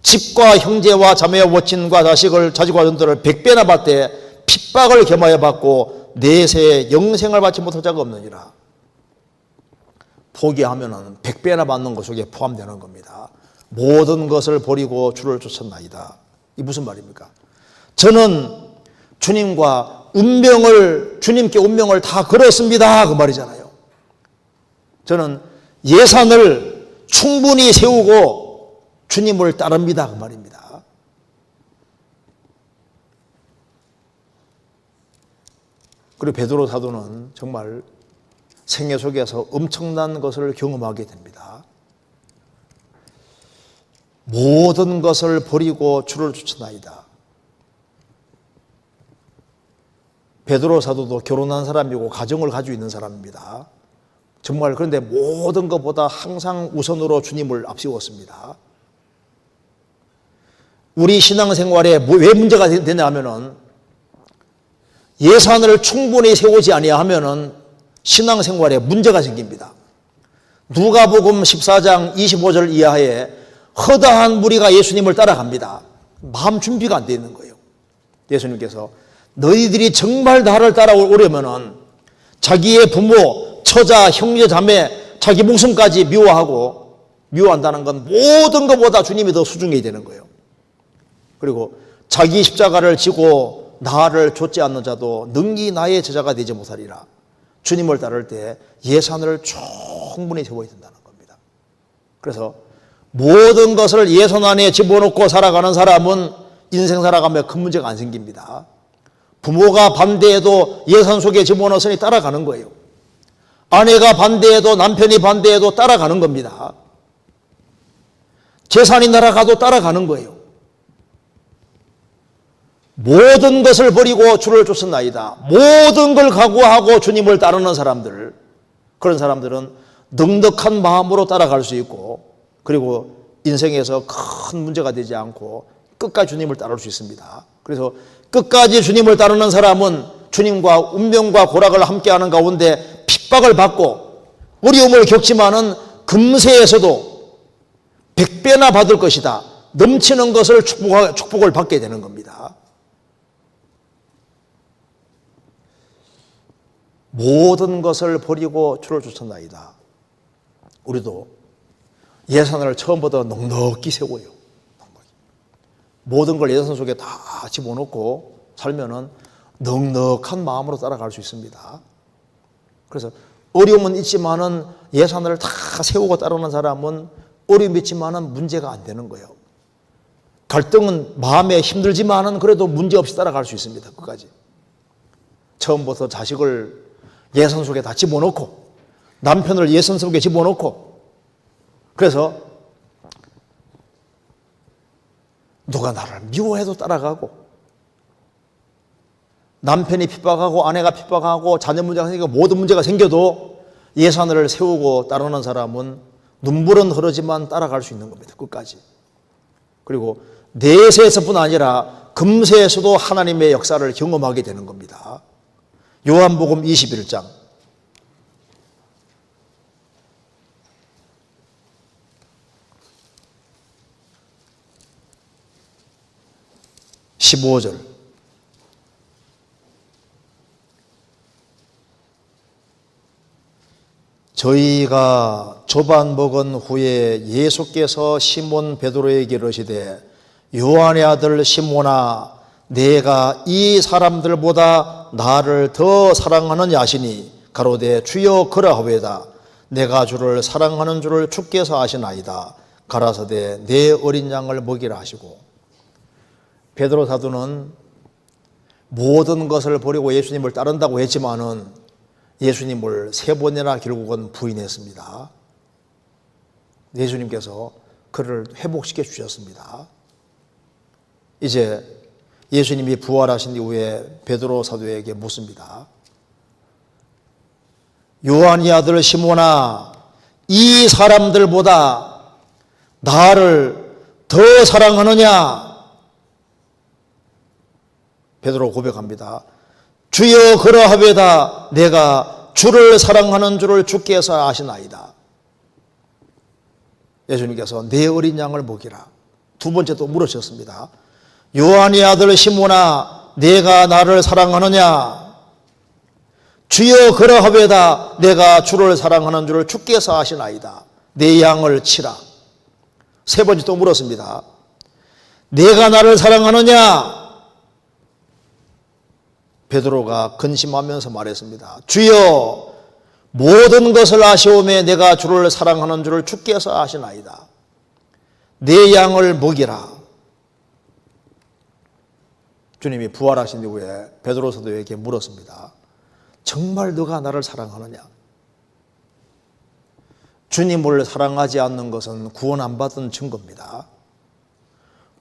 집과 형제와 자매와 모친과 자식과 전토를 100배나 받되 핍박을 겸하여 받고 내세 영생을 받지 못할 자가 없느니라. 포기하면은 100배나 받는 것 속에 포함되는 겁니다. 모든 것을 버리고 주를 쫓았나이다. 이 무슨 말입니까? 저는 주님께 운명을 다 걸었습니다. 그 말이잖아요. 저는 예산을 충분히 세우고 주님을 따릅니다. 그 말입니다. 그리고 베드로 사도는 정말 생애 속에서 엄청난 것을 경험하게 됩니다. 모든 것을 버리고 주를 쫓았나이다. 베드로 사도도 결혼한 사람이고 가정을 가지고 있는 사람입니다. 정말 그런데 모든 것보다 항상 우선으로 주님을 앞세웠습니다. 우리 신앙생활에 왜 문제가 되냐 하면은 예산을 충분히 세우지 아니하면은 신앙생활에 문제가 생깁니다. 누가복음 14장 25절 이하에 허다한 무리가 예수님을 따라갑니다. 마음 준비가 안 되어 있는 거예요. 예수님께서 너희들이 정말 나를 따라오려면은 자기의 부모, 처자, 형제, 자매, 자기 목숨까지 미워한다는 건 모든 것보다 주님이 더 소중해야 되는 거예요. 그리고 자기 십자가를 지고 나를 좇지 않는 자도 능히 나의 제자가 되지 못하리라. 주님을 따를 때 예산을 충분히 세워야 된다는 겁니다. 그래서 모든 것을 예산 안에 집어넣고 살아가는 사람은 인생 살아가며 큰 문제가 안 생깁니다. 부모가 반대해도 예산 속에 집어넣으니 따라가는 거예요. 아내가 반대해도 남편이 반대해도 따라가는 겁니다. 재산이 날아가도 따라가는 거예요. 모든 것을 버리고 주를 쫓았나이다. 모든 걸 각오하고 주님을 따르는 사람들, 그런 사람들은 넉넉한 마음으로 따라갈 수 있고, 그리고 인생에서 큰 문제가 되지 않고 끝까지 주님을 따를 수 있습니다. 그래서 끝까지 주님을 따르는 사람은 주님과 운명과 고락을 함께하는 가운데 핍박을 받고 어려움을 겪지만은 금세에서도 100배나 받을 것이다. 넘치는 것을 축복을 받게 되는 겁니다. 모든 것을 버리고 주를 쫓았나이다. 우리도 예산을 처음부터 넉넉히 세워요. 모든 걸 예산 속에 다 집어넣고 살면은 넉넉한 마음으로 따라갈 수 있습니다. 그래서 어려움은 있지만은 예산을 다 세우고 따르는 사람은 어려움이 있지만은 문제가 안 되는 거예요. 갈등은 마음에 힘들지만은 그래도 문제 없이 따라갈 수 있습니다. 끝까지. 처음부터 자식을 예산 속에 다 집어넣고 남편을 예산 속에 집어넣고 그래서 누가 나를 미워해도 따라가고 남편이 핍박하고 아내가 핍박하고 자녀 문제가 생기고 모든 문제가 생겨도 예산을 세우고 따르는 사람은 눈물은 흐르지만 따라갈 수 있는 겁니다. 끝까지. 그리고 내세에서뿐 아니라 금세에서도 하나님의 역사를 경험하게 되는 겁니다. 요한복음 21장 15절 저희가 조반 먹은 후에 예수께서 시몬 베드로에게 이르시되 요한의 아들 시몬아 내가 이 사람들보다 나를 더 사랑하느냐 하시니 가로되 주여 그러하오이다 내가 주를 사랑하는 줄을 주께서 아시나이다 가라사대 내 어린 양을 먹이라 하시고 베드로 사도는 모든 것을 버리고 예수님을 따른다고 했지만은 예수님을 3번이나 결국은 부인했습니다. 예수님께서 그를 회복시켜 주셨습니다. 이제 예수님이 부활하신 이후에 베드로 사도에게 묻습니다. 요한의 아들 시몬아 이 사람들보다 나를 더 사랑하느냐? 베드로 고백합니다. 주여 그러하오이다 내가 주를 사랑하는 줄을 주께서 아시나이다. 예수님께서 내 어린 양을 먹이라. 두 번째 또 물으셨습니다. 요한의 아들 시몬아 내가 나를 사랑하느냐? 주여 그러하오이다 내가 주를 사랑하는 줄을 주께서 아시나이다. 내 양을 치라. 세 번째 또 물었습니다. 내가 나를 사랑하느냐? 베드로가 근심하면서 말했습니다. 주여 모든 것을 아시오매 내가 주를 사랑하는 줄을 주께서 아시나이다. 내 양을 먹이라. 주님이 부활하신 이후에 베드로 사도에게 물었습니다. 정말 너가 나를 사랑하느냐? 주님을 사랑하지 않는 것은 구원 안 받은 증거입니다.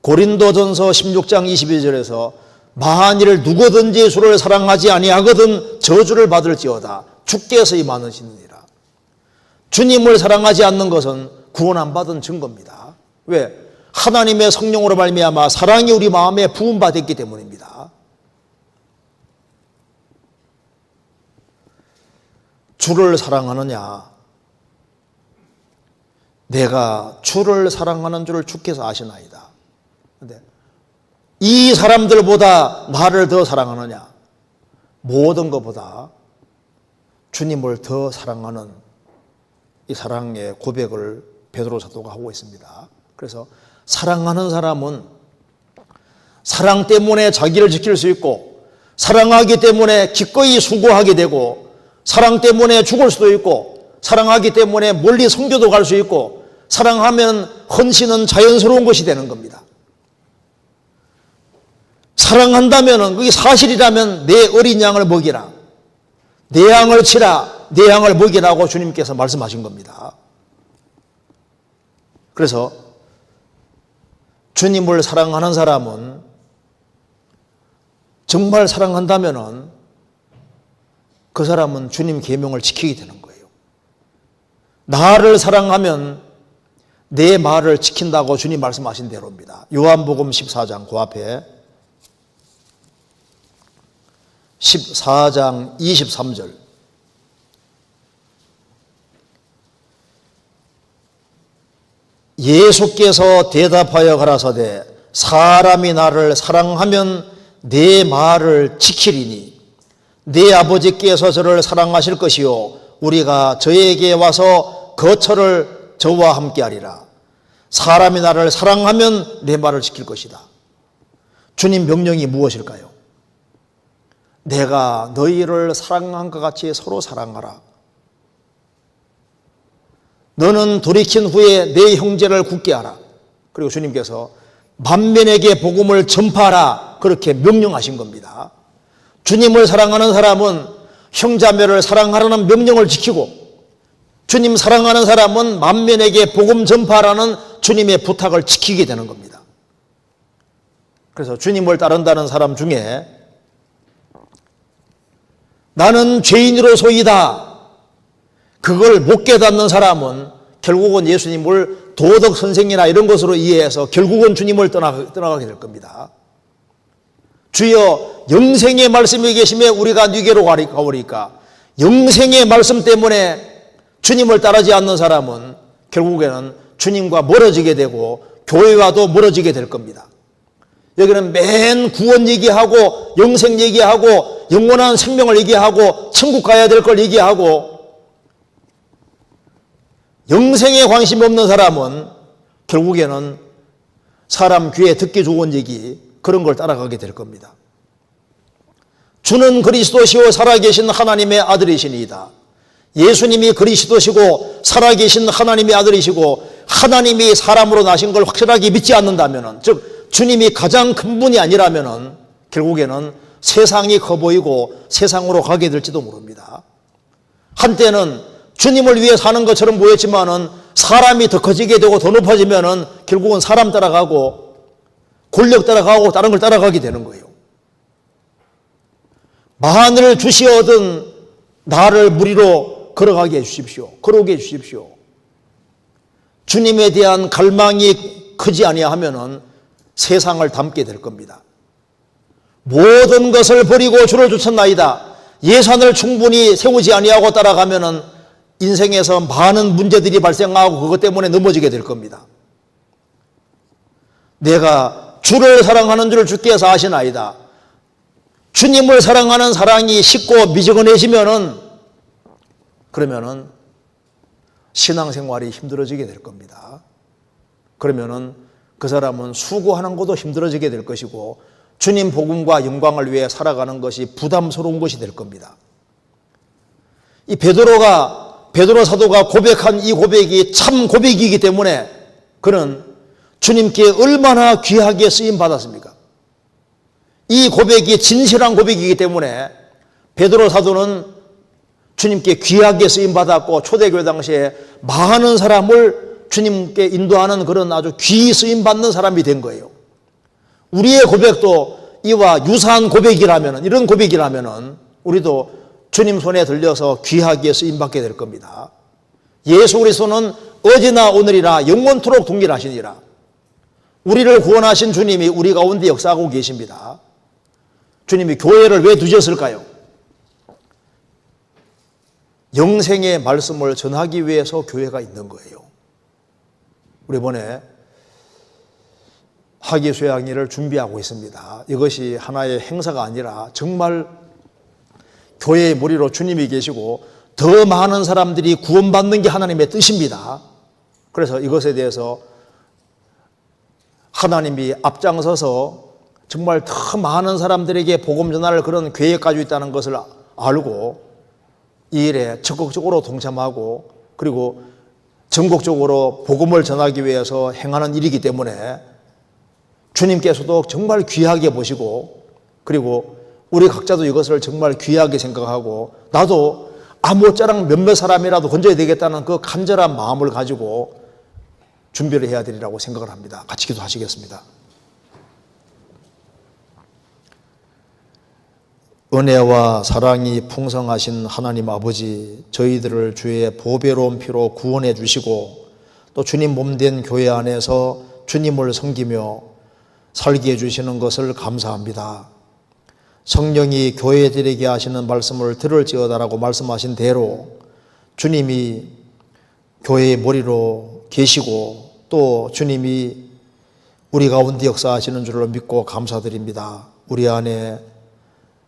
고린도전서 16장 22절에서 만일 누구든지 주를 사랑하지 아니하거든 저주를 받을지어다. 주께서 임하시느니라. 주님을 사랑하지 않는 것은 구원 안 받은 증거입니다. 왜? 하나님의 성령으로 말미암아 사랑이 우리 마음에 부음받았기 때문입니다. 주를 사랑하느냐? 내가 주를 사랑하는 줄을 주께서 아시나이다. 근데 이 사람들보다 나를 더 사랑하느냐? 모든 것보다 주님을 더 사랑하는 이 사랑의 고백을 베드로 사도가 하고 있습니다. 그래서 사랑하는 사람은 사랑 때문에 자기를 지킬 수 있고 사랑하기 때문에 기꺼이 수고하게 되고 사랑 때문에 죽을 수도 있고 사랑하기 때문에 멀리 선교도 갈 수 있고 사랑하면 헌신은 자연스러운 것이 되는 겁니다. 사랑한다면 그게 사실이라면 내 어린 양을 먹이라. 내 양을 치라. 내 양을 먹이라고 주님께서 말씀하신 겁니다. 그래서 주님을 사랑하는 사람은 정말 사랑한다면 그 사람은 주님 계명을 지키게 되는 거예요. 나를 사랑하면 내 말을 지킨다고 주님 말씀하신 대로입니다. 요한복음 14장 그 앞에 14장 23절 예수께서 대답하여 가라사대 사람이 나를 사랑하면 내 말을 지키리니 내 아버지께서 저를 사랑하실 것이요 우리가 저에게 와서 거처를 저와 함께 하리라. 사람이 나를 사랑하면 내 말을 지킬 것이다. 주님 명령이 무엇일까요? 내가 너희를 사랑한 것 같이 서로 사랑하라. 너는 돌이킨 후에 내 형제를 굳게 하라. 그리고 주님께서 만민에게 복음을 전파하라. 그렇게 명령하신 겁니다. 주님을 사랑하는 사람은 형제자매를 사랑하라는 명령을 지키고, 주님 사랑하는 사람은 만민에게 복음 전파하라는 주님의 부탁을 지키게 되는 겁니다. 그래서 주님을 따른다는 사람 중에 나는 죄인으로소이다, 그걸 못 깨닫는 사람은 결국은 예수님을 도덕 선생이나 이런 것으로 이해해서 결국은 주님을 떠나가게 될 겁니다. 주여 영생의 말씀이 계심에 우리가 네게로 가오리까. 영생의 말씀 때문에 주님을 따르지 않는 사람은 결국에는 주님과 멀어지게 되고 교회와도 멀어지게 될 겁니다. 여기는 맨 구원 얘기하고 영생 얘기하고 영원한 생명을 얘기하고 천국 가야 될 걸 얘기하고, 영생에 관심이 없는 사람은 결국에는 사람 귀에 듣기 좋은 얘기, 그런 걸 따라가게 될 겁니다. 주는 그리스도시요 살아계신 하나님의 아들이시니이다. 예수님이 그리스도시고 살아계신 하나님의 아들이시고 하나님이 사람으로 나신 걸 확실하게 믿지 않는다면, 즉 주님이 가장 큰 분이 아니라면 결국에는 세상이 커 보이고 세상으로 가게 될지도 모릅니다. 한때는 주님을 위해 사는 것처럼 보였지만은 사람이 더 커지게 되고 더 높아지면은 결국은 사람 따라가고 권력 따라가고 다른 걸 따라가게 되는 거예요. 만을 주시어든 나를 무리로 걸어가게 해주십시오. 걸어오게 해주십시오. 주님에 대한 갈망이 크지 아니하면은 세상을 닮게 될 겁니다. 모든 것을 버리고 주를 쫓았나이다. 예산을 충분히 세우지 아니하고 따라가면은 인생에서 많은 문제들이 발생하고 그것 때문에 넘어지게 될 겁니다. 내가 주를 사랑하는 줄 주께서 아시나이다. 주님을 사랑하는 사랑이 식고 미지근해지면은, 그러면은 신앙생활이 힘들어지게 될 겁니다. 그러면은 그 사람은 수고하는 것도 힘들어지게 될 것이고 주님 복음과 영광을 위해 살아가는 것이 부담스러운 것이 될 겁니다. 이 베드로 사도가 고백한 이 고백이 참 고백이기 때문에 그는 주님께 얼마나 귀하게 쓰임 받았습니까? 이 고백이 진실한 고백이기 때문에 베드로 사도는 주님께 귀하게 쓰임 받았고 초대교회 당시에 많은 사람을 주님께 인도하는 그런 아주 귀히 쓰임 받는 사람이 된 거예요. 우리의 고백도 이와 유사한 고백이라면, 이런 고백이라면 우리도 주님 손에 들려서 귀하게 쓰임 받게 될 겁니다. 예수 그리스도는 어제나 오늘이나 영원토록 동일하시니라. 우리를 구원하신 주님이 우리 가운데 역사하고 계십니다. 주님이 교회를 왜 두셨을까요? 영생의 말씀을 전하기 위해서 교회가 있는 거예요. 우리 이번에 학예수양일을 준비하고 있습니다. 이것이 하나의 행사가 아니라 정말 교회의 머리로 주님이 계시고 더 많은 사람들이 구원받는 게 하나님의 뜻입니다. 그래서 이것에 대해서 하나님이 앞장서서 정말 더 많은 사람들에게 복음 전할 그런 계획 가지고 있다는 것을 알고 이 일에 적극적으로 동참하고 그리고 전국적으로 복음을 전하기 위해서 행하는 일이기 때문에 주님께서도 정말 귀하게 보시고 그리고 우리 각자도 이것을 정말 귀하게 생각하고 나도 아무쪼록 몇몇 사람이라도 건져야 되겠다는 그 간절한 마음을 가지고 준비를 해야 되리라고 생각을 합니다. 같이 기도하시겠습니다. 은혜와 사랑이 풍성하신 하나님 아버지, 저희들을 주의 보배로운 피로 구원해 주시고 또 주님 몸된 교회 안에서 주님을 섬기며 살게 해주시는 것을 감사합니다. 성령이 교회들에게 하시는 말씀을 들을지어다라고 말씀하신 대로 주님이 교회의 머리로 계시고 또 주님이 우리 가운데 역사하시는 줄을 믿고 감사드립니다. 우리 안에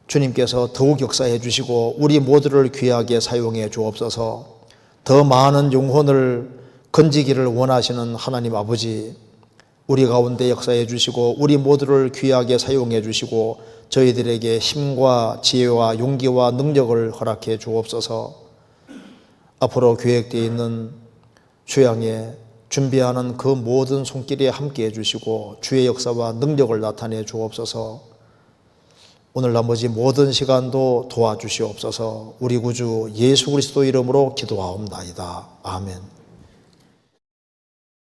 주님께서 더욱 역사해 주시고 우리 모두를 귀하게 사용해 주옵소서. 더 많은 영혼을 건지기를 원하시는 하나님 아버지, 우리 가운데 역사해 주시고 우리 모두를 귀하게 사용해 주시고 저희들에게 힘과 지혜와 용기와 능력을 허락해 주옵소서. 앞으로 계획되어 있는 주양에 준비하는 그 모든 손길에 함께해 주시고 주의 역사와 능력을 나타내 주옵소서. 오늘 나머지 모든 시간도 도와주시옵소서. 우리 구주 예수 그리스도 이름으로 기도하옵나이다. 아멘.